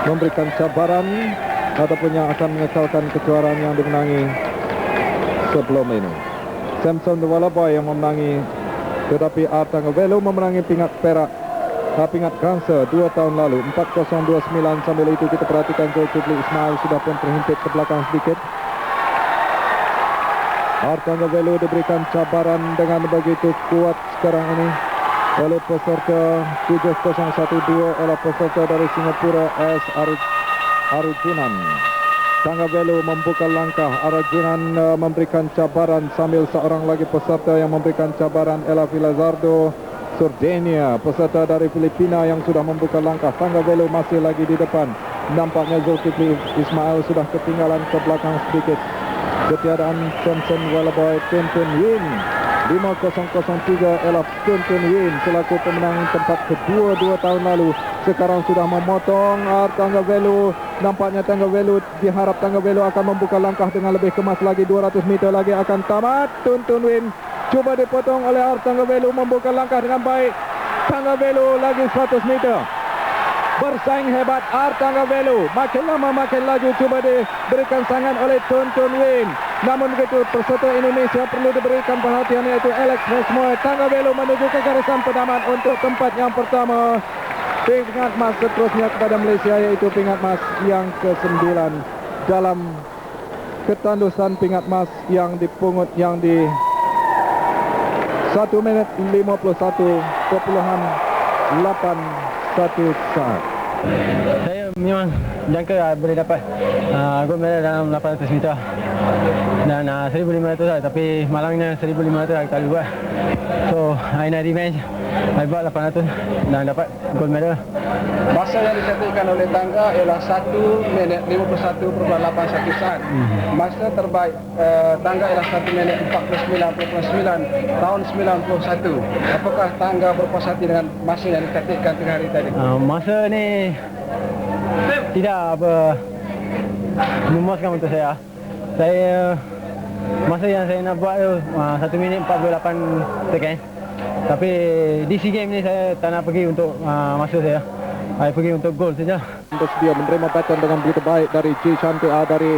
memberikan cabaran ataupun yang akan mengekalkan kejuaraan yang dimenangi sebelum ini. Samson Walaboy yang memenangi, tetapi Artangavelu memenangi pingat perak, pingat bronze 2 tahun lalu 4029. Sambil itu kita perhatikan Zulkifli Ismail sudah pun terhimpit ke belakang sedikit. Artangavelu diberikan cabaran dengan begitu kuat sekarang ini oleh peserta 7012 oleh peserta dari Singapura S. Arjunan. Tangavelu membuka langkah, Arjunan memberikan cabaran sambil seorang lagi peserta yang memberikan cabaran Ella Filazardo Sordenia, peserta dari Filipina yang sudah membuka langkah. Tangavelu masih lagi di depan. Nampaknya Zulkifli Ismail sudah ketinggalan ke belakang sedikit. Ketiadaan Samson Walaboy Tuntun Win 5003 Ella Tuntun Win selaku pemenang tempat kedua 2 tahun lalu sekarang sudah memotong Tangavelu. Nampaknya Tangavelu, diharap Tangavelu akan membuka langkah dengan lebih kemas lagi. 200 meter lagi akan tamat. Tuntun Win cuba dipotong oleh Tangavelu, membuka langkah dengan baik. Tangavelu lagi 100 meter. Bersaing hebat Tangavelu, makin lama makin laju, coba diberikan sangan oleh Tuntun Win. Namun begitu peserta Indonesia perlu diberikan perhatian, yaitu Alex Resmoy. Tangavelu menuju ke garisan penamat untuk tempat yang pertama. Pingat emas seterusnya kepada Malaysia, yaitu pingat emas yang ke-9 dalam ketandusan pingat emas yang dipungut yang di 1 minit 51.81 saat. Saya memang jangka boleh dapat gold medal dalam 800 meter dan 1500 lah, tapi malangnya 1500 lah kita buat. So, I nak revenge. I buat 800 dan dapat gold medal. Masa yang dicatatkan oleh Tangga ialah 1 minit 51.81 saat. Masa terbaik Tangga ialah 1 minit 49.9 tahun 91. Apakah Tangga berpuas hati dengan masa yang dicatatkan tengah hari tadi? Masa ni tidak memuaskan untuk saya. Masa yang saya nak buat tu 1 minit 48 second. Tapi di SEA Games ni saya tak nak pergi untuk masa saya. Saya pergi untuk gol saja. Bersedia menerima baton dengan begitu baik dari Jay Shanti, dari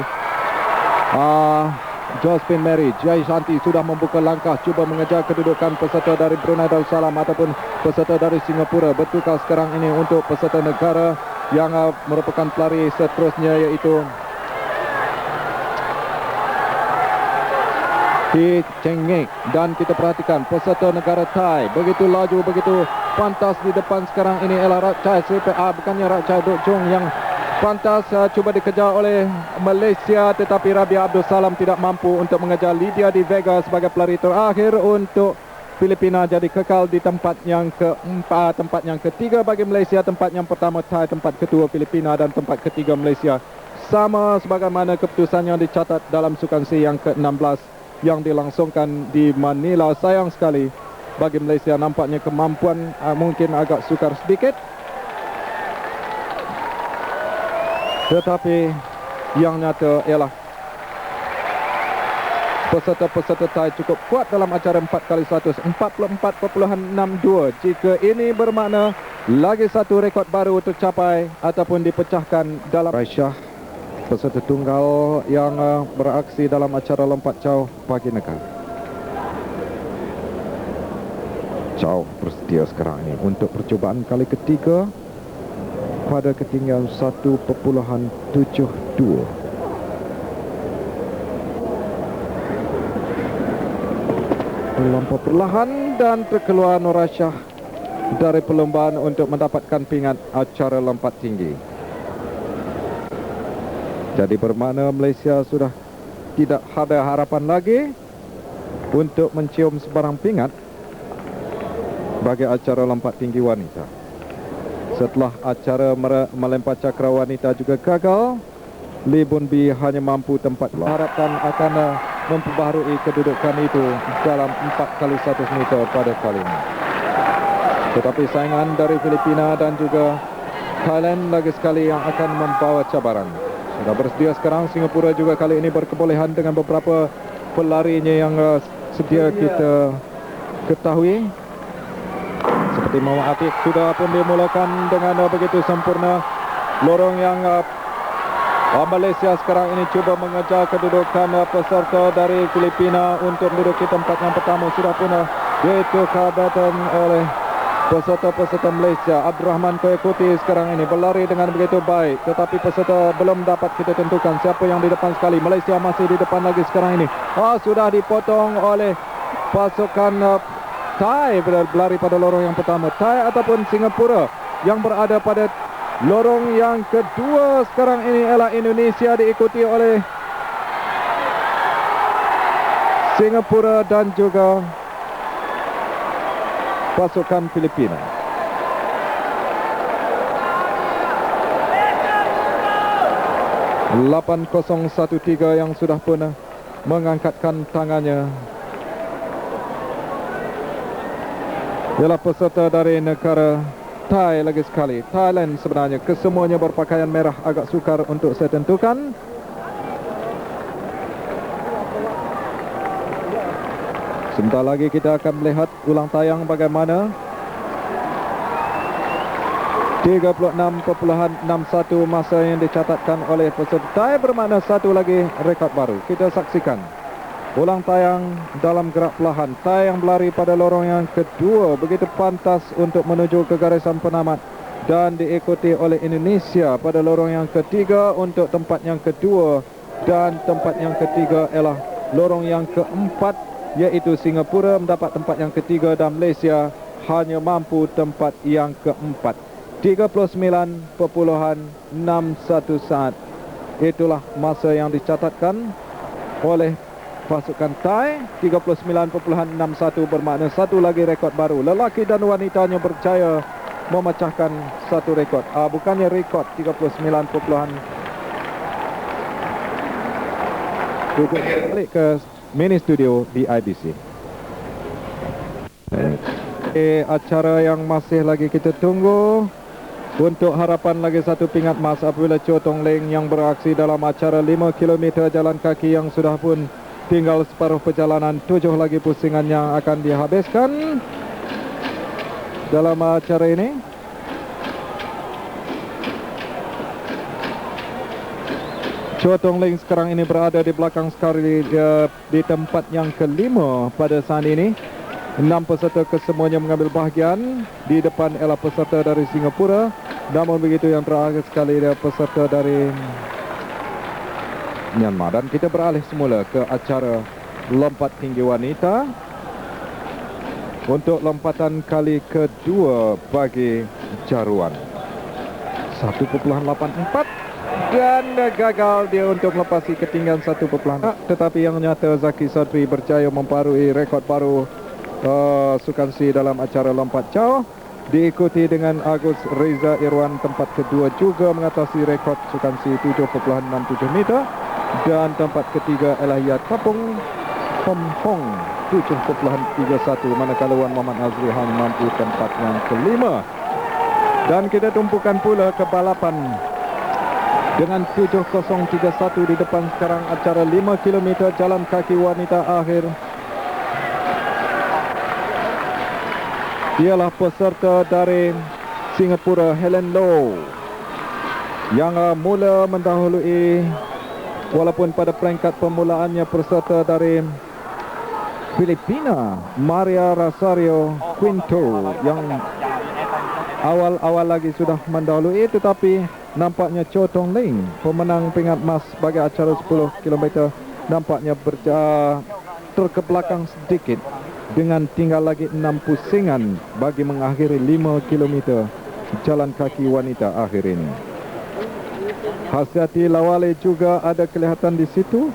Josephine Mary. Jay Shanti sudah membuka langkah, cuba mengejar kedudukan peserta dari Brunei Darussalam ataupun peserta dari Singapura. Bertukar sekarang ini untuk peserta negara yang merupakan pelari seterusnya, iaitu Di Cheng Ngek. Dan kita perhatikan peserta negara Thai begitu laju, begitu pantas di depan sekarang ini ialah Ratchai CPA, bukannya Ratchai Dok Jong yang pantas cuba dikejar oleh Malaysia, tetapi Rabia Abdul Salam tidak mampu untuk mengejar Lydia Di Vega sebagai pelari terakhir untuk Filipina. Jadi kekal di tempat yang keempat, tempat yang ketiga bagi Malaysia, tempat yang pertama Thai, tempat kedua Filipina dan tempat ketiga Malaysia. Sama sebagaimana keputusan yang dicatat dalam Sukan C yang ke-16 yang dilangsungkan di Manila. Sayang sekali bagi Malaysia, nampaknya kemampuan mungkin agak sukar sedikit, tetapi yang nyata ialah peserta-peserta Thai cukup kuat dalam acara 4x100 44.62. Jika ini bermakna lagi satu rekod baru tercapai ataupun dipecahkan dalam Aisyah, peserta tunggal yang beraksi dalam acara lompat jauh pagi negara. Chow bersedia sekarang ini untuk percubaan kali ketiga pada ketinggian 1.72. Melampau perlahan dan terkeluar Nur Aisyah dari perlombaan untuk mendapatkan pingat acara lompat tinggi. Jadi bermakna Malaysia sudah tidak ada harapan lagi untuk mencium sebarang pingat bagi acara lompat tinggi wanita. Setelah acara melempar cakra wanita juga gagal, Lee Boon Bee hanya mampu tempat. Harapkan akan memperbaharui kedudukan itu dalam 4x100 meter pada kali ini. Tetapi saingan dari Filipina dan juga Thailand lagi sekali yang akan membawa cabaran. Sudah bersedia sekarang Singapura juga kali ini berkebolehan dengan beberapa pelarinya yang sedia kita ketahui. Seperti Muhammad Atiq sudah pun dimulakan dengan begitu sempurna. Lorong yang Malaysia sekarang ini cuba mengejar kedudukan peserta dari Filipina untuk menduduki tempat yang pertama. Sudah pun ditukar baton oleh peserta-peserta Malaysia. Abdul Rahman Koyekuti sekarang ini berlari dengan begitu baik, tetapi peserta belum dapat kita tentukan siapa yang di depan sekali. Malaysia masih di depan lagi sekarang ini. Sudah dipotong oleh pasukan Thai berlari pada lorong yang pertama. Thai ataupun Singapura yang berada pada lorong yang kedua sekarang ini ialah Indonesia, diikuti oleh Singapura dan juga pasukan Filipina. (8.013) yang sudah pun mengangkatkan tangannya ialah peserta dari negara Thai lagi sekali. Thailand sebenarnya kesemuanya berpakaian merah, agak sukar untuk saya tentukan. Sebentar lagi kita akan melihat ulang tayang bagaimana 36.61 masa yang dicatatkan oleh peserta Thai, bermakna satu lagi rekod baru. Kita saksikan ulang tayang dalam gerak perlahan. Thai yang berlari pada lorong yang kedua begitu pantas untuk menuju ke garisan penamat, dan diikuti oleh Indonesia pada lorong yang ketiga untuk tempat yang kedua, dan tempat yang ketiga ialah lorong yang keempat, iaitu Singapura mendapat tempat yang ketiga dan Malaysia hanya mampu tempat yang keempat. 39.61 saat. Itulah masa yang dicatatkan oleh pasukan Thai. 39.61 bermakna satu lagi rekod baru. Lelaki dan wanitanya berjaya memecahkan satu rekod. Bukannya rekod 39. Balik ke mini studio di IBC. Acara yang masih lagi kita tunggu untuk harapan lagi satu pingat emas apabila Cho Tong Leng yang beraksi dalam acara 5 km jalan kaki yang sudah pun tinggal separuh perjalanan. 7 lagi pusingan yang akan dihabiskan dalam acara ini. Cho Tong Leng sekarang ini berada di belakang sekali di tempat yang kelima pada saat ini. 6 peserta kesemuanya mengambil bahagian. Di depan ialah peserta dari Singapura. Namun begitu yang terakhir sekali dia peserta dari Myanmar. Dan kita beralih semula ke acara lompat tinggi wanita untuk lompatan kali kedua bagi jaruan. 1.84 dan gagal dia untuk melepasi ketinggian 1.4. Tetapi yang nyata Zaki Sadri berjaya memparui rekod baru sukansi dalam acara lompat jauh, diikuti dengan Agus Reza Irwan tempat kedua juga mengatasi rekod sukansi 7.67 meter. Dan tempat ketiga ialah Yat Kapung Hong Kong 7.31, manakala Wan Muhammad Azri hanya mampu tempat yang kelima. Dan kita tumpukan pula ke balapan dengan 7.031 di depan sekarang acara 5 km jalan kaki wanita akhir. Ialah peserta dari Singapura Helen Low yang mula mendahului, walaupun pada peringkat permulaannya peserta dari Filipina Maria Rosario Quinto yang awal-awal lagi sudah mendahului, tetapi nampaknya Cho Tong Leng pemenang pingat emas bagi acara 10 km nampaknya terkebelakang sedikit dengan tinggal lagi 6 pusingan bagi mengakhiri 5 km jalan kaki wanita akhir ini. Hasriati Lawale juga ada kelihatan di situ,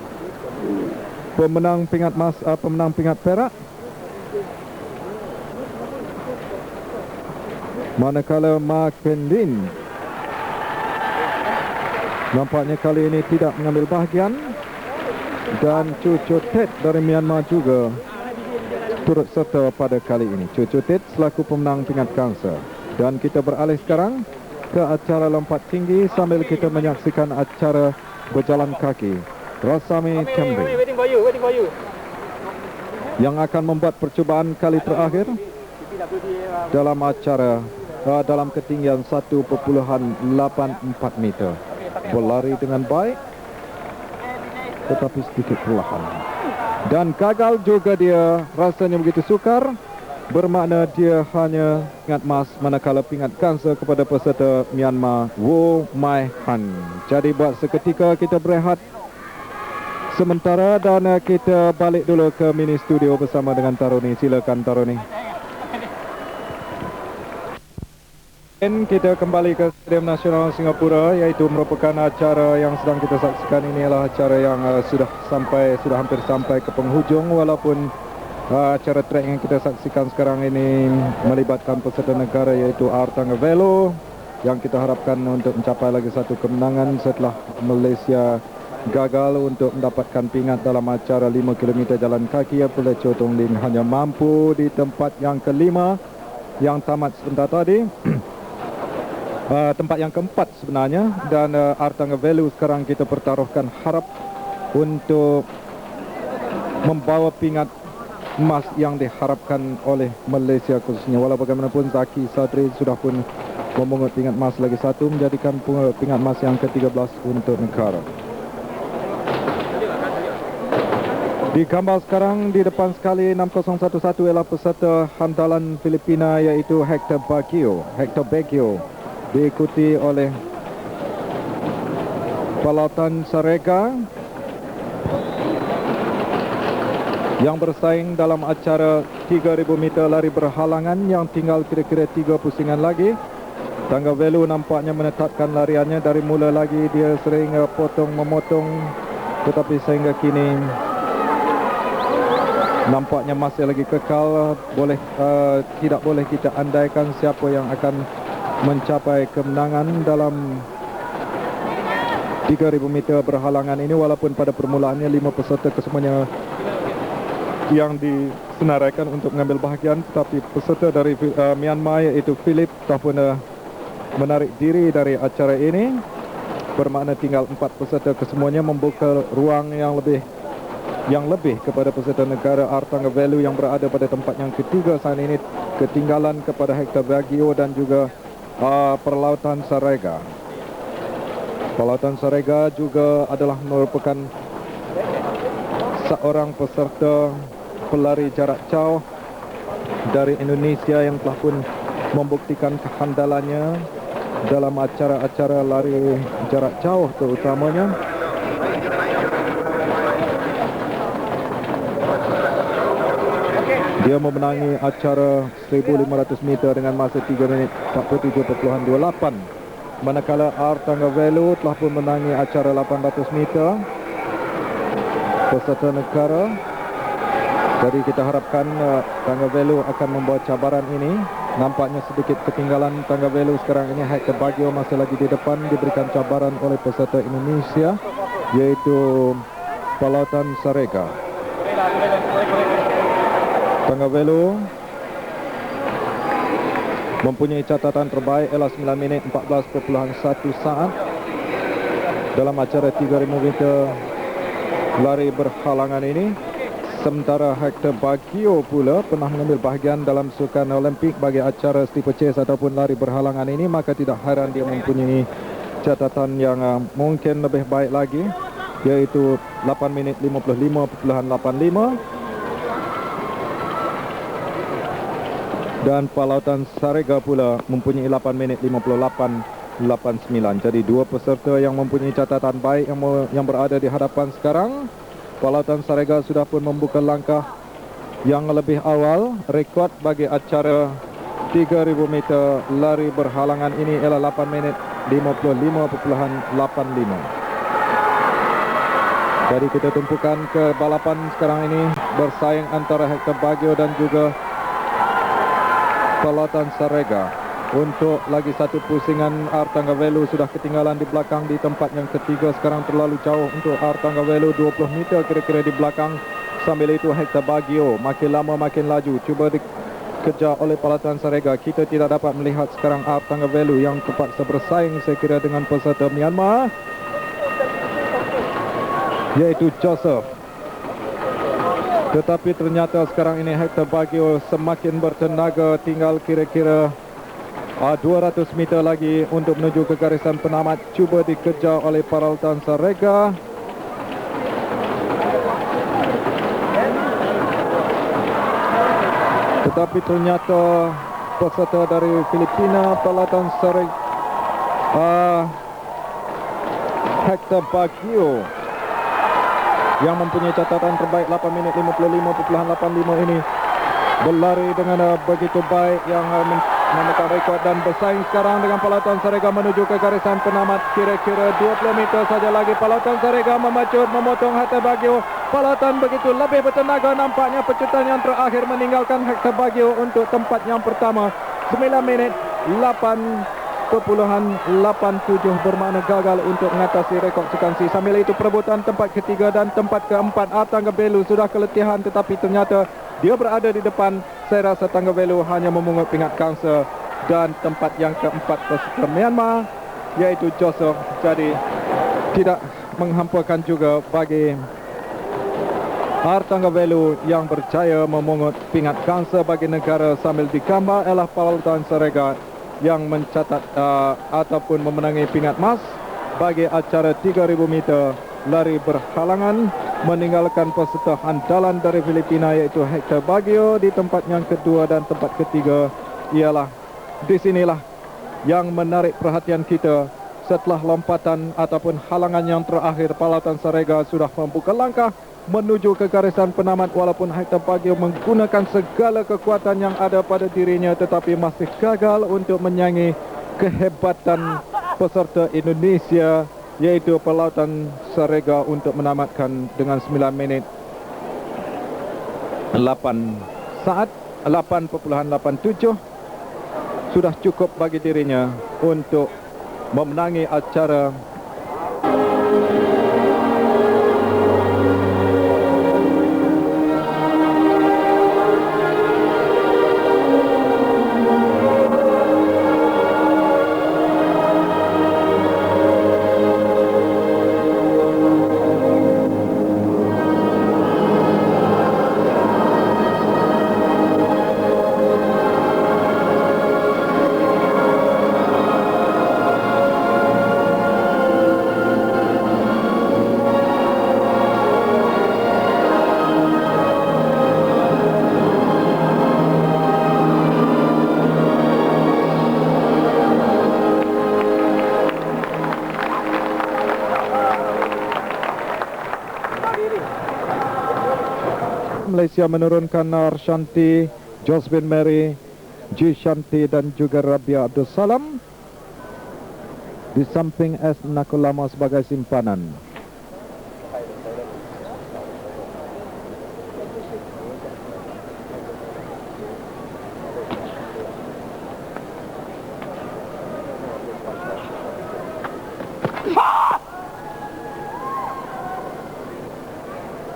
pemenang pingat emas, pemenang pingat perak. Manakala Mark Pendin nampaknya kali ini tidak mengambil bahagian, dan Cucu Tet dari Myanmar juga turut serta pada kali ini. Cucu Tet selaku pemenang pingat kansa. Dan kita beralih sekarang ke acara lompat tinggi sambil kita menyaksikan acara berjalan kaki. Rasami Tembe yang akan membuat percubaan kali terakhir dalam acara dalam ketinggian 1.84 meter. berlari dengan baik tetapi sedikit perlahan. Dan gagal juga dia, rasanya begitu sukar, bermakna dia hanya pingat emas, manakala pingat gangsa kepada peserta Myanmar Wo Mai Han. Jadi buat seketika kita berehat sementara dan kita balik dulu ke mini studio bersama dengan Taruni. Silakan Taruni. Kita kembali ke Stadium Nasional Singapura, iaitu merupakan acara yang sedang kita saksikan. Ini adalah acara yang sudah hampir sampai ke penghujung, walaupun acara trek yang kita saksikan sekarang ini melibatkan peserta negara iaitu Artangavelo, yang kita harapkan untuk mencapai lagi satu kemenangan setelah Malaysia gagal untuk mendapatkan pingat dalam acara 5 km jalan kaki. Apabila Choo Tong Ling hanya mampu di tempat yang kelima yang tamat sebentar tadi. Tempat yang keempat sebenarnya, dan Artangavelo sekarang kita pertaruhkan harap untuk membawa pingat emas yang diharapkan oleh Malaysia khususnya. Walau bagaimanapun Zaki Sadri sudah pun memungut pingat emas lagi satu, menjadikan pingat emas yang ke-13 untuk negara. Di gambar sekarang di depan sekali 6011 ialah peserta hantalan Filipina iaitu Hector Baguio, diikuti oleh Palautan Sarega yang bersaing dalam acara 3000 meter lari berhalangan yang tinggal kira-kira 3 pusingan lagi. Artangavelo nampaknya menetapkan lariannya. Dari mula lagi dia sering potong-memotong, tetapi sehingga kini nampaknya masih lagi kekal. Tidak boleh kita andaikan siapa yang akan mencapai kemenangan dalam 3000 meter berhalangan ini, walaupun pada permulaannya 5 peserta kesemuanya yang disenaraikan untuk mengambil bahagian, tetapi peserta dari Myanmar iaitu Philip telah pun menarik diri dari acara ini, bermakna tinggal 4 peserta kesemuanya, membuka ruang yang lebih kepada peserta negara Artangavelo yang berada pada tempat yang ketiga saat ini, ketinggalan kepada Hector Baguio dan juga Palautan Sarega. Palautan Sarega juga adalah merupakan seorang peserta pelari jarak jauh dari Indonesia yang telah pun membuktikan kehandalannya dalam acara-acara lari jarak jauh terutamanya. Dia memenangi acara 1500 meter dengan masa 3 minit 47.28. Manakala Artangavelo telah pun menangi acara 800 meter peserta negara. Jadi kita harapkan Artangavelo akan membawa cabaran ini. Nampaknya sedikit ketinggalan Artangavelo sekarang ini. Hector Baguio masih lagi di depan, diberikan cabaran oleh peserta Indonesia yaitu Palautan Sarega. Artangavelo mempunyai catatan terbaik ialah 9 minit 14.1 saat dalam acara 3000 meter lari berhalangan ini. Sementara Hector Baguio pula pernah mengambil bahagian dalam sukan Olimpik bagi acara steeplechase ataupun lari berhalangan ini, maka tidak heran dia mempunyai catatan yang mungkin lebih baik lagi, yaitu 8 minit 55.85. Dan Palautan Sarega pula mempunyai 8 minit 58.89. Jadi 2 peserta yang mempunyai catatan baik yang berada di hadapan sekarang. Palautan Sarega sudah pun membuka langkah yang lebih awal. Rekod bagi acara 3000 meter lari berhalangan ini ialah 8 minit 55.85. Jadi kita tumpukan ke balapan sekarang ini, bersaing antara Hector Baguio dan juga Palautan Sarega. Untuk lagi satu pusingan, Artangavelo sudah ketinggalan di belakang di tempat yang ketiga. Sekarang terlalu jauh untuk Artangavelo, 20 meter kira-kira di belakang. Sambil itu Hector Baguio makin lama makin laju, cuba dikejar oleh Palautan Sarega. Kita tidak dapat melihat sekarang Artangavelo yang terpaksa bersaing saya kira dengan peserta Myanmar yaitu Joseph. Tetapi ternyata sekarang ini Hector Baguio semakin bertenaga, tinggal kira-kira 200 meter lagi untuk menuju ke garisan penamat. Cuba dikejar oleh Paraltan Sarega. Tetapi ternyata peserta dari Filipina, Paraltan Sarega, Hector Baguio, yang mempunyai catatan terbaik 8 minit 55.85 ini, berlari dengan begitu baik yang memegang rekod dan bersaing sekarang dengan Paraltan Sarega menuju ke garisan penamat. Kira-kira 20 meter saja lagi. Paraltan Sarega memacut, memotong Hector Baguio. Paraltan begitu lebih bertenaga, nampaknya pecutan yang terakhir meninggalkan Hector Baguio untuk tempat yang pertama. 9 minit 8.87 bermakna gagal untuk mengatasi rekod sukansi. Sambil itu perebutan tempat ketiga dan tempat keempat. Tanggabelu sudah keletihan, tetapi ternyata dia berada di depan. Saya rasa Tanggabelu hanya memungut pingat kangsa. Dan tempat yang keempat peserta Myanmar, iaitu Joseph, jadi tidak menghampakan juga bagi Tanggabelu yang berjaya memungut pingat kangsa bagi negara. Sambil digambar ialah Paraltan Sarega yang mencatat ataupun memenangi pingat emas bagi acara 3,000 meter lari berhalangan, meninggalkan peserta andalan dari Filipina iaitu Hector Baguio di tempat yang kedua. Dan tempat ketiga ialah di sinilah yang menarik perhatian kita. Setelah lompatan ataupun halangan yang terakhir, Paraltan Sarega sudah membuka langkah menuju ke garisan penamat, walaupun Hector Baguio menggunakan segala kekuatan yang ada pada dirinya, tetapi masih gagal untuk menyaingi kehebatan peserta Indonesia, yaitu Paraltan Sarega, untuk menamatkan dengan 9 minit 8.87. Sudah cukup bagi dirinya untuk memenangi acara. Malaysia menurunkan Arshanti, Josephine Mary, G. Shanti dan juga Rabia Abdul Salam di samping S. Nakulama sebagai simpanan.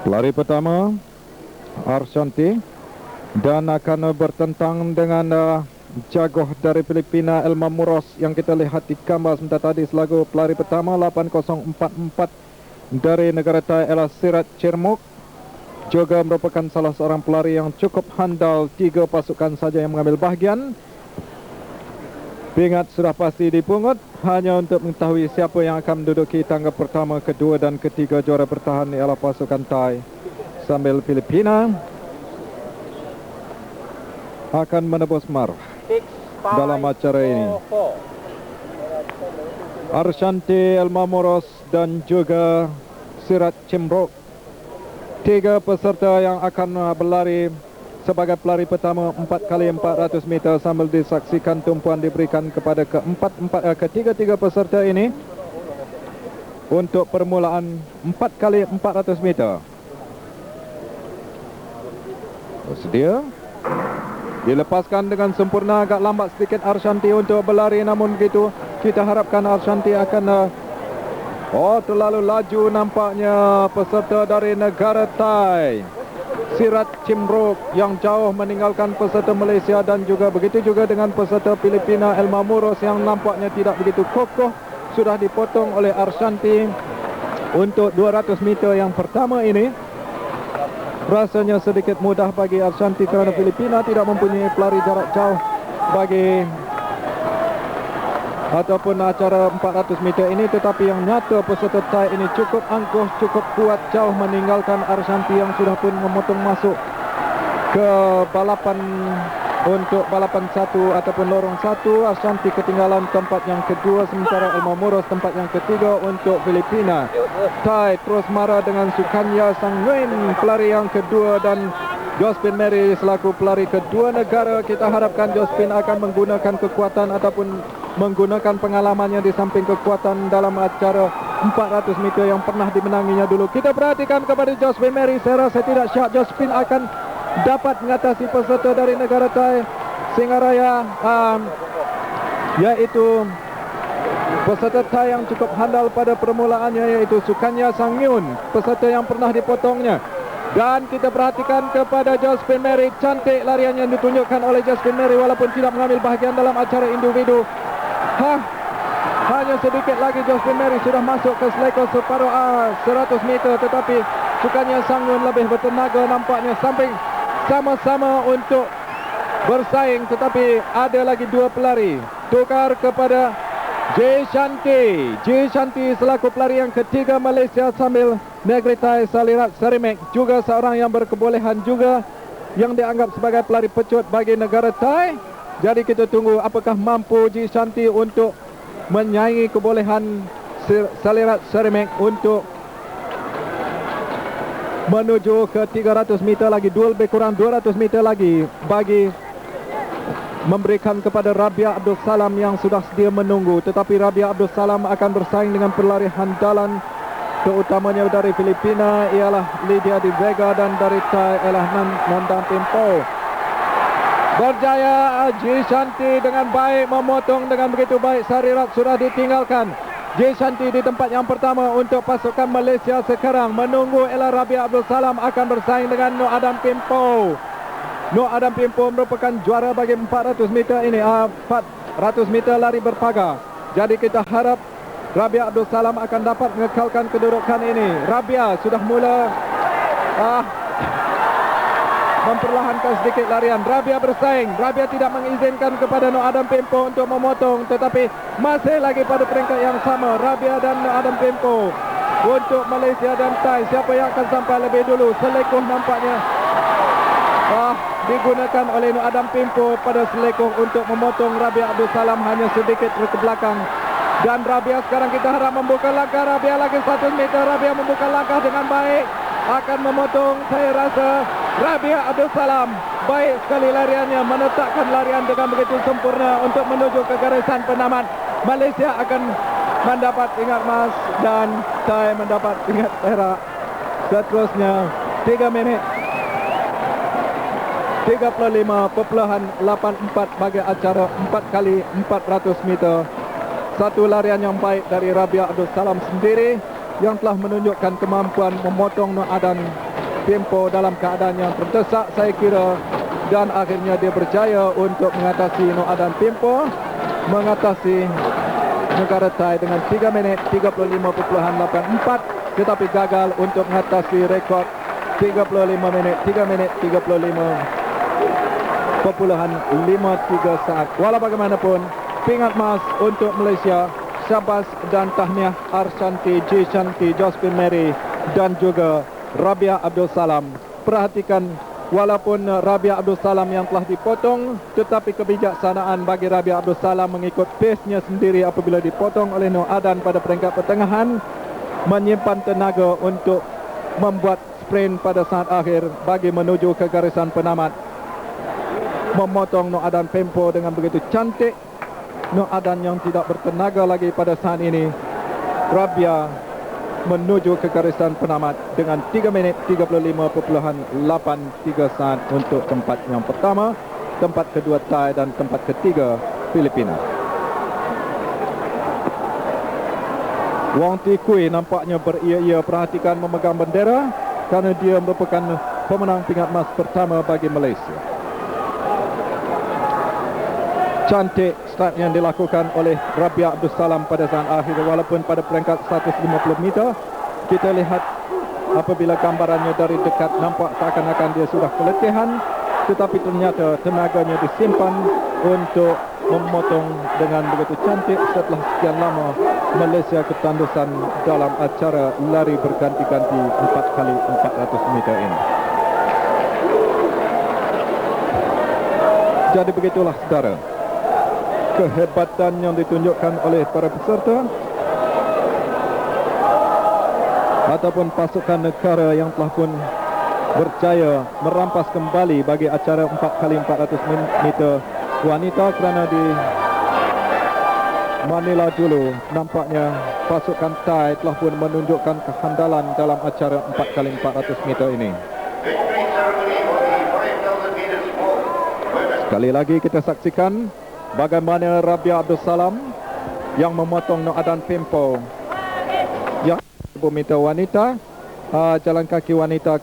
Pelari pertama Arshanti, dan akan bertentang dengan jagoh dari Filipina Elma Muros yang kita lihat di gambar sebentar tadi selaku pelari pertama. 8.044 dari negara Thai ialah Sirat Chermuk, juga merupakan salah seorang pelari yang cukup handal. 3 pasukan saja yang mengambil bahagian. Pingat sudah pasti dipungut, hanya untuk mengetahui siapa yang akan menduduki tangga pertama, kedua dan ketiga. Juara bertahan ialah pasukan Thai, sambil Filipina akan menebus mark dalam acara ini. Arshanti, Elma Moros dan juga Sirat Cimrok, 3 peserta yang akan berlari sebagai pelari pertama 4x400 meter, sambil disaksikan tumpuan diberikan kepada ketiga-tiga peserta ini untuk permulaan 4x400 meter. Bersedia. Dilepaskan dengan sempurna. Agak lambat sedikit Arshanti untuk berlari, namun begitu kita harapkan Arshanti akan terlalu laju nampaknya peserta dari negara Thai, Sirat Cimrok, yang jauh meninggalkan peserta Malaysia, dan juga begitu juga dengan peserta Filipina Elma Muros yang nampaknya tidak begitu kokoh. Sudah dipotong oleh Arshanti untuk 200 meter yang pertama ini. Rasanya sedikit mudah bagi Arshanti kerana Filipina tidak mempunyai pelari jarak jauh bagi ataupun acara 400 meter ini, tetapi yang nyata peserta Thai ini cukup angkuh, cukup kuat, jauh meninggalkan Arshanti yang sudah pun memotong masuk ke balapan untuk balapan 1 ataupun lorong 1. Arshanti ketinggalan tempat yang kedua, sementara Elma Moros tempat yang ketiga untuk Filipina. Thai terus marah dengan Sukanya Sangwin pelari yang kedua dan Josephine Mary selaku pelari kedua negara. Kita harapkan Josephine akan menggunakan kekuatan ataupun menggunakan pengalamannya di samping kekuatan dalam acara 400 meter yang pernah dimenanginya dulu. Kita perhatikan kepada Josephine Mary. Saya rasa tidak syak Josephine akan dapat mengatasi peserta dari negara Thai Singaraya, yaitu peserta Thai yang cukup handal pada permulaannya, yaitu Sukanya Sangyun, peserta yang pernah dipotongnya. Dan kita perhatikan kepada Josephine Mary, cantik larian yang ditunjukkan oleh Josephine Mary walaupun tidak mengambil bahagian dalam acara individu. Hanya sedikit lagi Josephine Mary sudah masuk ke seleko separuh 100 meter, tetapi Sukanya Sangyun lebih bertenaga nampaknya, samping sama-sama untuk bersaing, tetapi ada lagi dua pelari. Tukar kepada J. Shanti selaku pelari yang ketiga Malaysia, sambil Negritai Salirat Sarimek juga seorang yang berkebolehan juga yang dianggap sebagai pelari pecut bagi negara Thai. Jadi kita tunggu apakah mampu J. Shanti untuk menyaingi kebolehan Salirat Sarimek untuk menuju ke 300 meter lagi. Lebih kurang 200 meter lagi bagi memberikan kepada Rabia Abdul Salam yang sudah sedia menunggu. Tetapi Rabia Abdul Salam akan bersaing dengan pelari handalan keutamanya dari Filipina ialah Lydia Di Vega dan dari Thai ialah Nandang Pimpo. Berjaya J. Shanti dengan baik memotong dengan begitu baik. Sarirat sudah ditinggalkan. J. Shanti di tempat yang pertama untuk pasukan Malaysia sekarang. Menunggu ialah Rabia Abdul Salam akan bersaing dengan Nur Adam Pimpo. Nur Adam Pimpo merupakan juara bagi 400 meter ini, 400 meter lari berpagar. Jadi kita harap Rabia Abdul Salam akan dapat mengekalkan kedudukan ini. Rabia sudah mula memperlahankan sedikit larian. Rabia bersaing. Rabia tidak mengizinkan kepada Nur Adam Pimpo untuk memotong, tetapi masih lagi pada peringkat yang sama. Rabia dan Nur Adam Pimpo untuk Malaysia dan Thai. Siapa yang akan sampai lebih dulu? Selekoh nampaknya digunakan oleh Nur Adam Pimpo pada selekoh untuk memotong Rabia Abdul Salam hanya sedikit ke belakang. Dan Rabia sekarang kita harap membuka langkah. Rabia lagi 1 meter. Rabia membuka langkah dengan baik, akan memotong. Saya rasa Rabia Abdul Salam baik sekali lariannya, menetapkan larian dengan begitu sempurna untuk menuju ke garisan penamat. Malaysia akan mendapat ingat emas dan Thai mendapat ingat perak. Seterusnya 3 minit 35.84 bagi acara 4 kali 400 meter. Satu larian yang baik dari Rabia Abdul Salam sendiri yang telah menunjukkan kemampuan memotong Nur Adam Pimpo dalam keadaan yang terdesak saya kira, dan akhirnya dia berjaya untuk mengatasi Nur Adam Pimpo, mengatasi negara Thai dengan 3 minit 35.84, tetapi gagal untuk mengatasi rekod 35 minit 35.53 saat. Walau bagaimanapun, pingat emas untuk Malaysia. Syabas dan tahniah Arshanti, J. Shanti, Josephine Mary dan juga Rabia Abdul Salam. Perhatikan, walaupun Rabia Abdul Salam yang telah dipotong, tetapi kebijaksanaan bagi Rabia Abdul Salam mengikut pace-nya sendiri apabila dipotong oleh Nur Adan pada peringkat pertengahan, menyimpan tenaga untuk membuat sprint pada saat akhir bagi menuju ke garisan penamat. Memotong Nur Adan Pimpo dengan begitu cantik. Nur Adan yang tidak bertenaga lagi pada saat ini. Rabia menuju ke garisan penamat dengan 3 minit 35.83 saat untuk tempat yang pertama, tempat kedua Thai dan tempat ketiga Filipina. Wong Ti Kui nampaknya beria-ia, perhatikan, memegang bendera kerana dia merupakan pemenang pingat emas pertama bagi Malaysia. Cantik start yang dilakukan oleh Rabia Abdul Salam pada saat akhir, walaupun pada peringkat 150 meter kita lihat apabila gambarannya dari dekat nampak seakan-akan dia sudah keletihan, tetapi ternyata tenaganya disimpan untuk memotong dengan begitu cantik setelah sekian lama Malaysia ketandusan dalam acara lari berganti-ganti 4 kali 400 meter ini. Jadi begitulah saudara, kehebatan yang ditunjukkan oleh para peserta ataupun pasukan negara yang telah pun berjaya merampas kembali bagi acara 4 kali 400 meter wanita, kerana di Manila dulu nampaknya pasukan Thai telah pun menunjukkan kehandalan dalam acara 4 kali 400 meter ini. Sekali lagi kita saksikan bagaimana Rabia Abdul Salam yang memotong Noadan Pempo yang 1000 meter wanita, jalan kaki wanita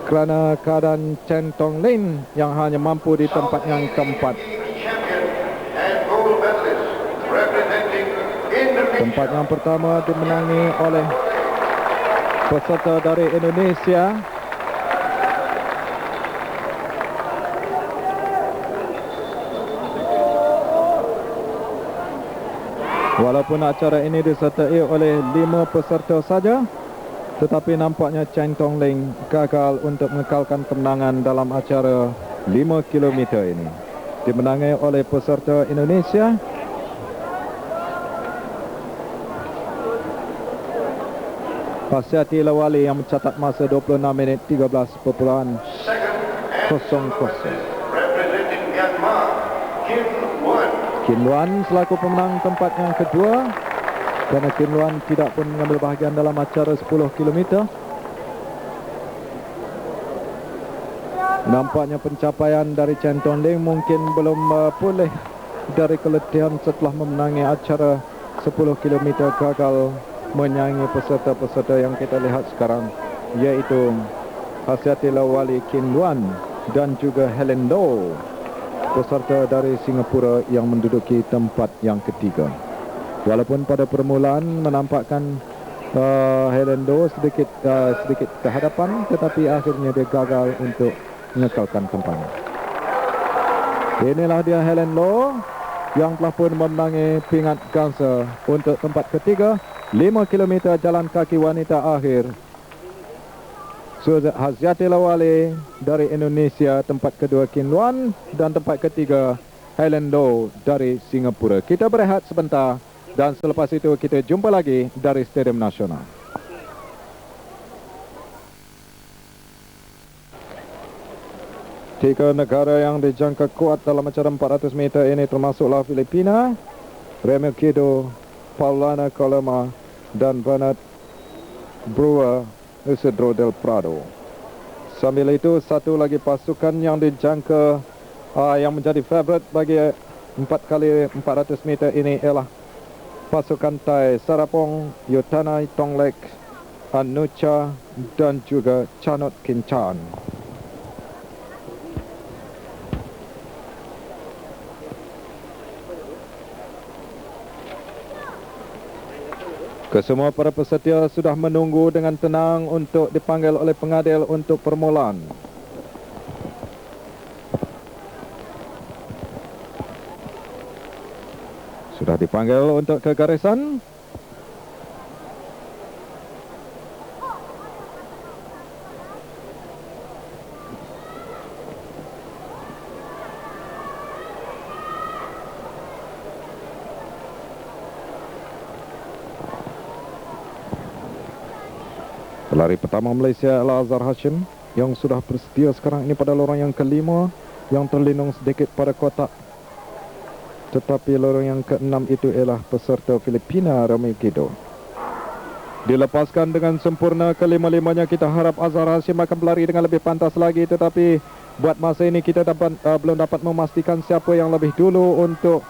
kerana keadaan Cheng Tong Lin yang hanya mampu di tempat yang keempat. Tempat yang pertama dimenangi oleh peserta dari Indonesia, walaupun acara ini disertai oleh 5 peserta saja, tetapi nampaknya Cheng Tong Ling gagal untuk mengekalkan kemenangan dalam acara 5 km ini. Dimenangi oleh peserta Indonesia, Hasyati Lawali yang mencatat masa 26 minit 13.00. Kin Luan selaku pemenang tempat yang kedua, kerana Kin Luan tidak pun mengambil bahagian dalam acara 10 km. Nampaknya pencapaian dari Cheng Tong Ling mungkin belum pulih dari keletihan setelah memenangi acara 10 km, gagal menyaingi peserta-peserta yang kita lihat sekarang, iaitu Hasyati Lawali, Kin Luan dan juga Helen Low, peserta dari Singapura yang menduduki tempat yang ketiga. Walaupun pada permulaan menampakkan Helen Low sedikit kehadapan, tetapi akhirnya dia gagal untuk mengekalkan kemenangan. Inilah dia Helen Low yang telah pun memenangi pingat gangsa untuk tempat ketiga, 5 km jalan kaki wanita akhir. Hasyati Lawali dari Indonesia, tempat kedua Kin Luan, dan tempat ketiga Helen Low dari Singapura. Kita berehat sebentar dan selepas itu kita jumpa lagi dari Stadium Nasional. Tiga negara yang dijangka kuat dalam acara 400 meter ini termasuklah Filipina, Remy Kido, Paulana Coloma dan Bernard Brewer Isidro del Prado. Sambil itu satu lagi pasukan yang dijangka yang menjadi favorit bagi 4 kali 400 meter ini ialah pasukan Thai, Sarapong, Yutanai Tonglek, Anucha dan juga Chanot Kinchan. Kesemua para peserta sudah menunggu dengan tenang untuk dipanggil oleh pengadil untuk permulaan. Sudah dipanggil untuk ke garisan. Pelari pertama Malaysia adalah Azhar Hashim yang sudah bersedia sekarang ini pada lorong yang kelima, yang terlindung sedikit pada kotak. Tetapi lorong yang keenam itu ialah peserta Filipina, Remy Kido. Dilepaskan dengan sempurna kelima-limanya. Kita harap Azhar Hashim akan berlari dengan lebih pantas lagi, tetapi buat masa ini kita belum dapat memastikan siapa yang lebih dulu untuk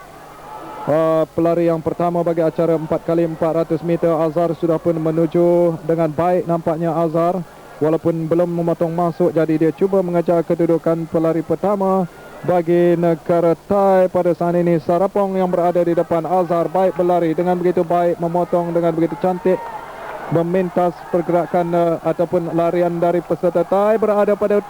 pelari yang pertama bagi acara 4 kali 400 meter. Azhar sudah pun menuju dengan baik nampaknya Azhar, walaupun belum memotong masuk, jadi dia cuba mengejar kedudukan pelari pertama bagi negara Thai pada saat ini. Sarapong yang berada di depan Azhar baik berlari dengan begitu baik, memotong dengan begitu cantik, memintas pergerakan ataupun larian dari peserta Thai. Berada pada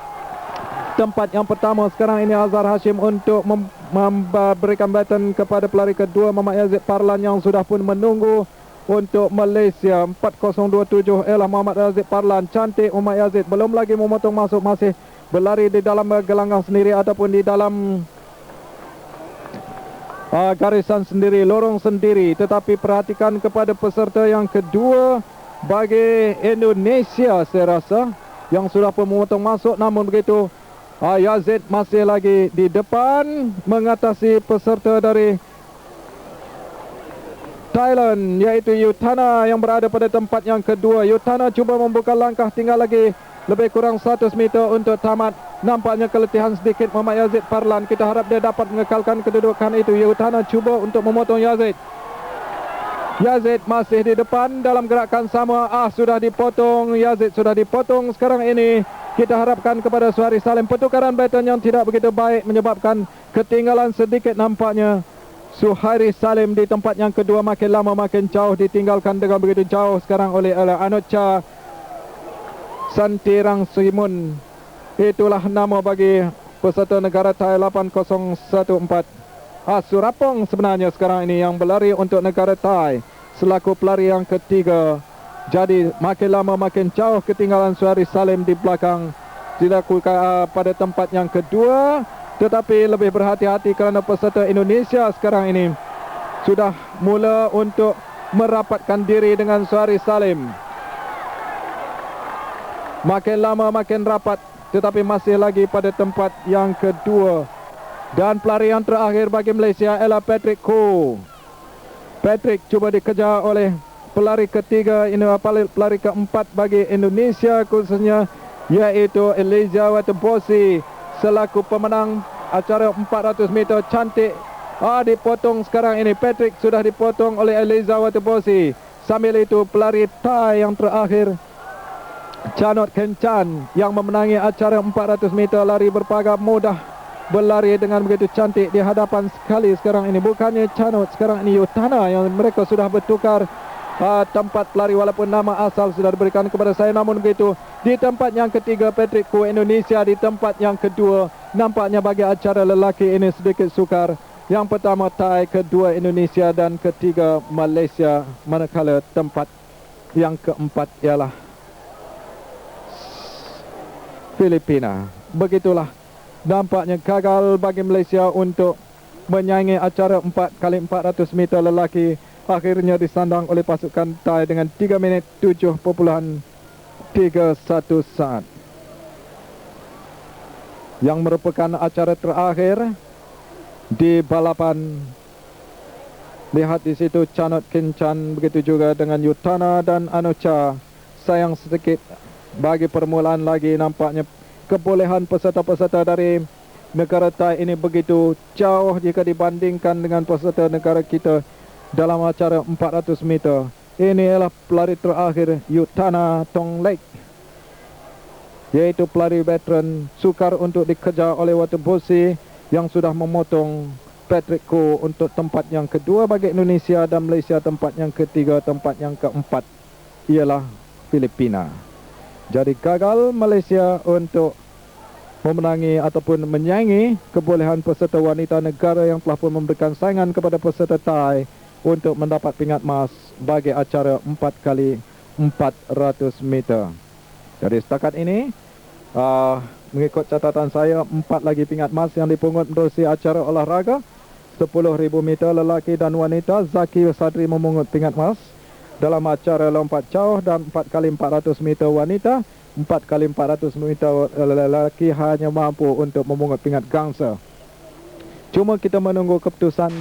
tempat yang pertama sekarang ini Azhar Hashim untuk memberikan baton kepada pelari kedua Muhammad Yazid Parlan yang sudah pun menunggu untuk Malaysia. 4027 ialah Muhammad Yazid Parlan. Cantik Muhammad Yazid, belum lagi memotong masuk, masih berlari di dalam gelanggang sendiri ataupun di dalam garisan sendiri, lorong sendiri. Tetapi perhatikan kepada peserta yang kedua bagi Indonesia, saya rasa, yang sudah pun memotong masuk. Namun begitu, Yazid masih lagi di depan mengatasi peserta dari Thailand, iaitu Yutana yang berada pada tempat yang kedua. Yutana cuba membuka langkah, tinggal lagi lebih kurang 100 meter untuk tamat. Nampaknya keletihan sedikit Muhammad Yazid Parlan. Kita harap dia dapat mengekalkan kedudukan itu. Yutana cuba untuk memotong Yazid. Yazid masih di depan dalam gerakan sama. Sudah dipotong. Yazid sudah dipotong. Sekarang ini kita harapkan kepada Suhairi Salim. Pertukaran baton yang tidak begitu baik menyebabkan ketinggalan sedikit nampaknya. Suhairi Salim di tempat yang kedua, makin lama makin jauh, ditinggalkan dengan begitu jauh sekarang oleh Anocha Santirang Simun. Itulah nama bagi peserta negara Thai 8014. Surapong sebenarnya sekarang ini yang berlari untuk negara Thai selaku pelari yang ketiga. Jadi makin lama makin jauh ketinggalan Suhairi Salim di belakang, dilakukan pada tempat yang kedua. Tetapi lebih berhati-hati kerana peserta Indonesia sekarang ini sudah mula untuk merapatkan diri dengan Suhairi Salim. Makin lama makin rapat, tetapi masih lagi pada tempat yang kedua. Dan pelari yang terakhir bagi Malaysia ialah Patrick Khoo. Patrick cuba dikejar oleh pelari ketiga, ini pelari keempat bagi Indonesia khususnya, iaitu Elijah Watabosi selaku pemenang acara 400 meter. Cantik dipotong sekarang ini. Patrick sudah dipotong oleh Elijah Watabosi. Sambil itu pelari Thai yang terakhir, Chanot Kenchan, yang memenangi acara 400 meter lari berpagar mudah, berlari dengan begitu cantik di hadapan sekali sekarang ini. Bukannya Chanot, sekarang ini Yutana yang mereka sudah bertukar tempat pelari walaupun nama asal sudah diberikan kepada saya. Namun begitu, di tempat yang ketiga Patrick Khoo Indonesia, di tempat yang kedua nampaknya bagi acara lelaki ini sedikit sukar. Yang pertama Thai, kedua Indonesia dan ketiga Malaysia, manakala tempat yang keempat ialah Filipina. Begitulah nampaknya gagal bagi Malaysia untuk menyaingi acara 4x400 meter lelaki. Akhirnya disandang oleh pasukan Thai dengan 3 minit 7.31 saat, yang merupakan acara terakhir di balapan. Lihat di situ Chanot Kenchan, begitu juga dengan Yutana dan Anocha. Sayang sedikit bagi permulaan lagi, nampaknya kebolehan peserta-peserta dari negara Thai ini begitu jauh jika dibandingkan dengan peserta negara kita dalam acara 400 meter. Ini adalah pelari terakhir Yutana Tonglek, yaitu pelari veteran, sukar untuk dikejar oleh Watabosi yang sudah memotong Patrick Khoo untuk tempat yang kedua bagi Indonesia, dan Malaysia tempat yang ketiga. Tempat yang keempat ialah Filipina. Jadi gagal Malaysia untuk memenangi ataupun menyaingi kebolehan peserta wanita negara yang telah pun memberikan saingan kepada peserta Thai untuk mendapat pingat emas bagi acara 4x400 meter. Jadi setakat ini, mengikut catatan saya, 4 lagi pingat emas yang dipungut menerusi acara olahraga 10,000 meter lelaki dan wanita. Zaki Sadri memungut pingat emas dalam acara lompat jauh dan 4x400 meter wanita. 4x400 meter lelaki hanya mampu untuk memungut pingat gangsa. Cuma kita menunggu keputusan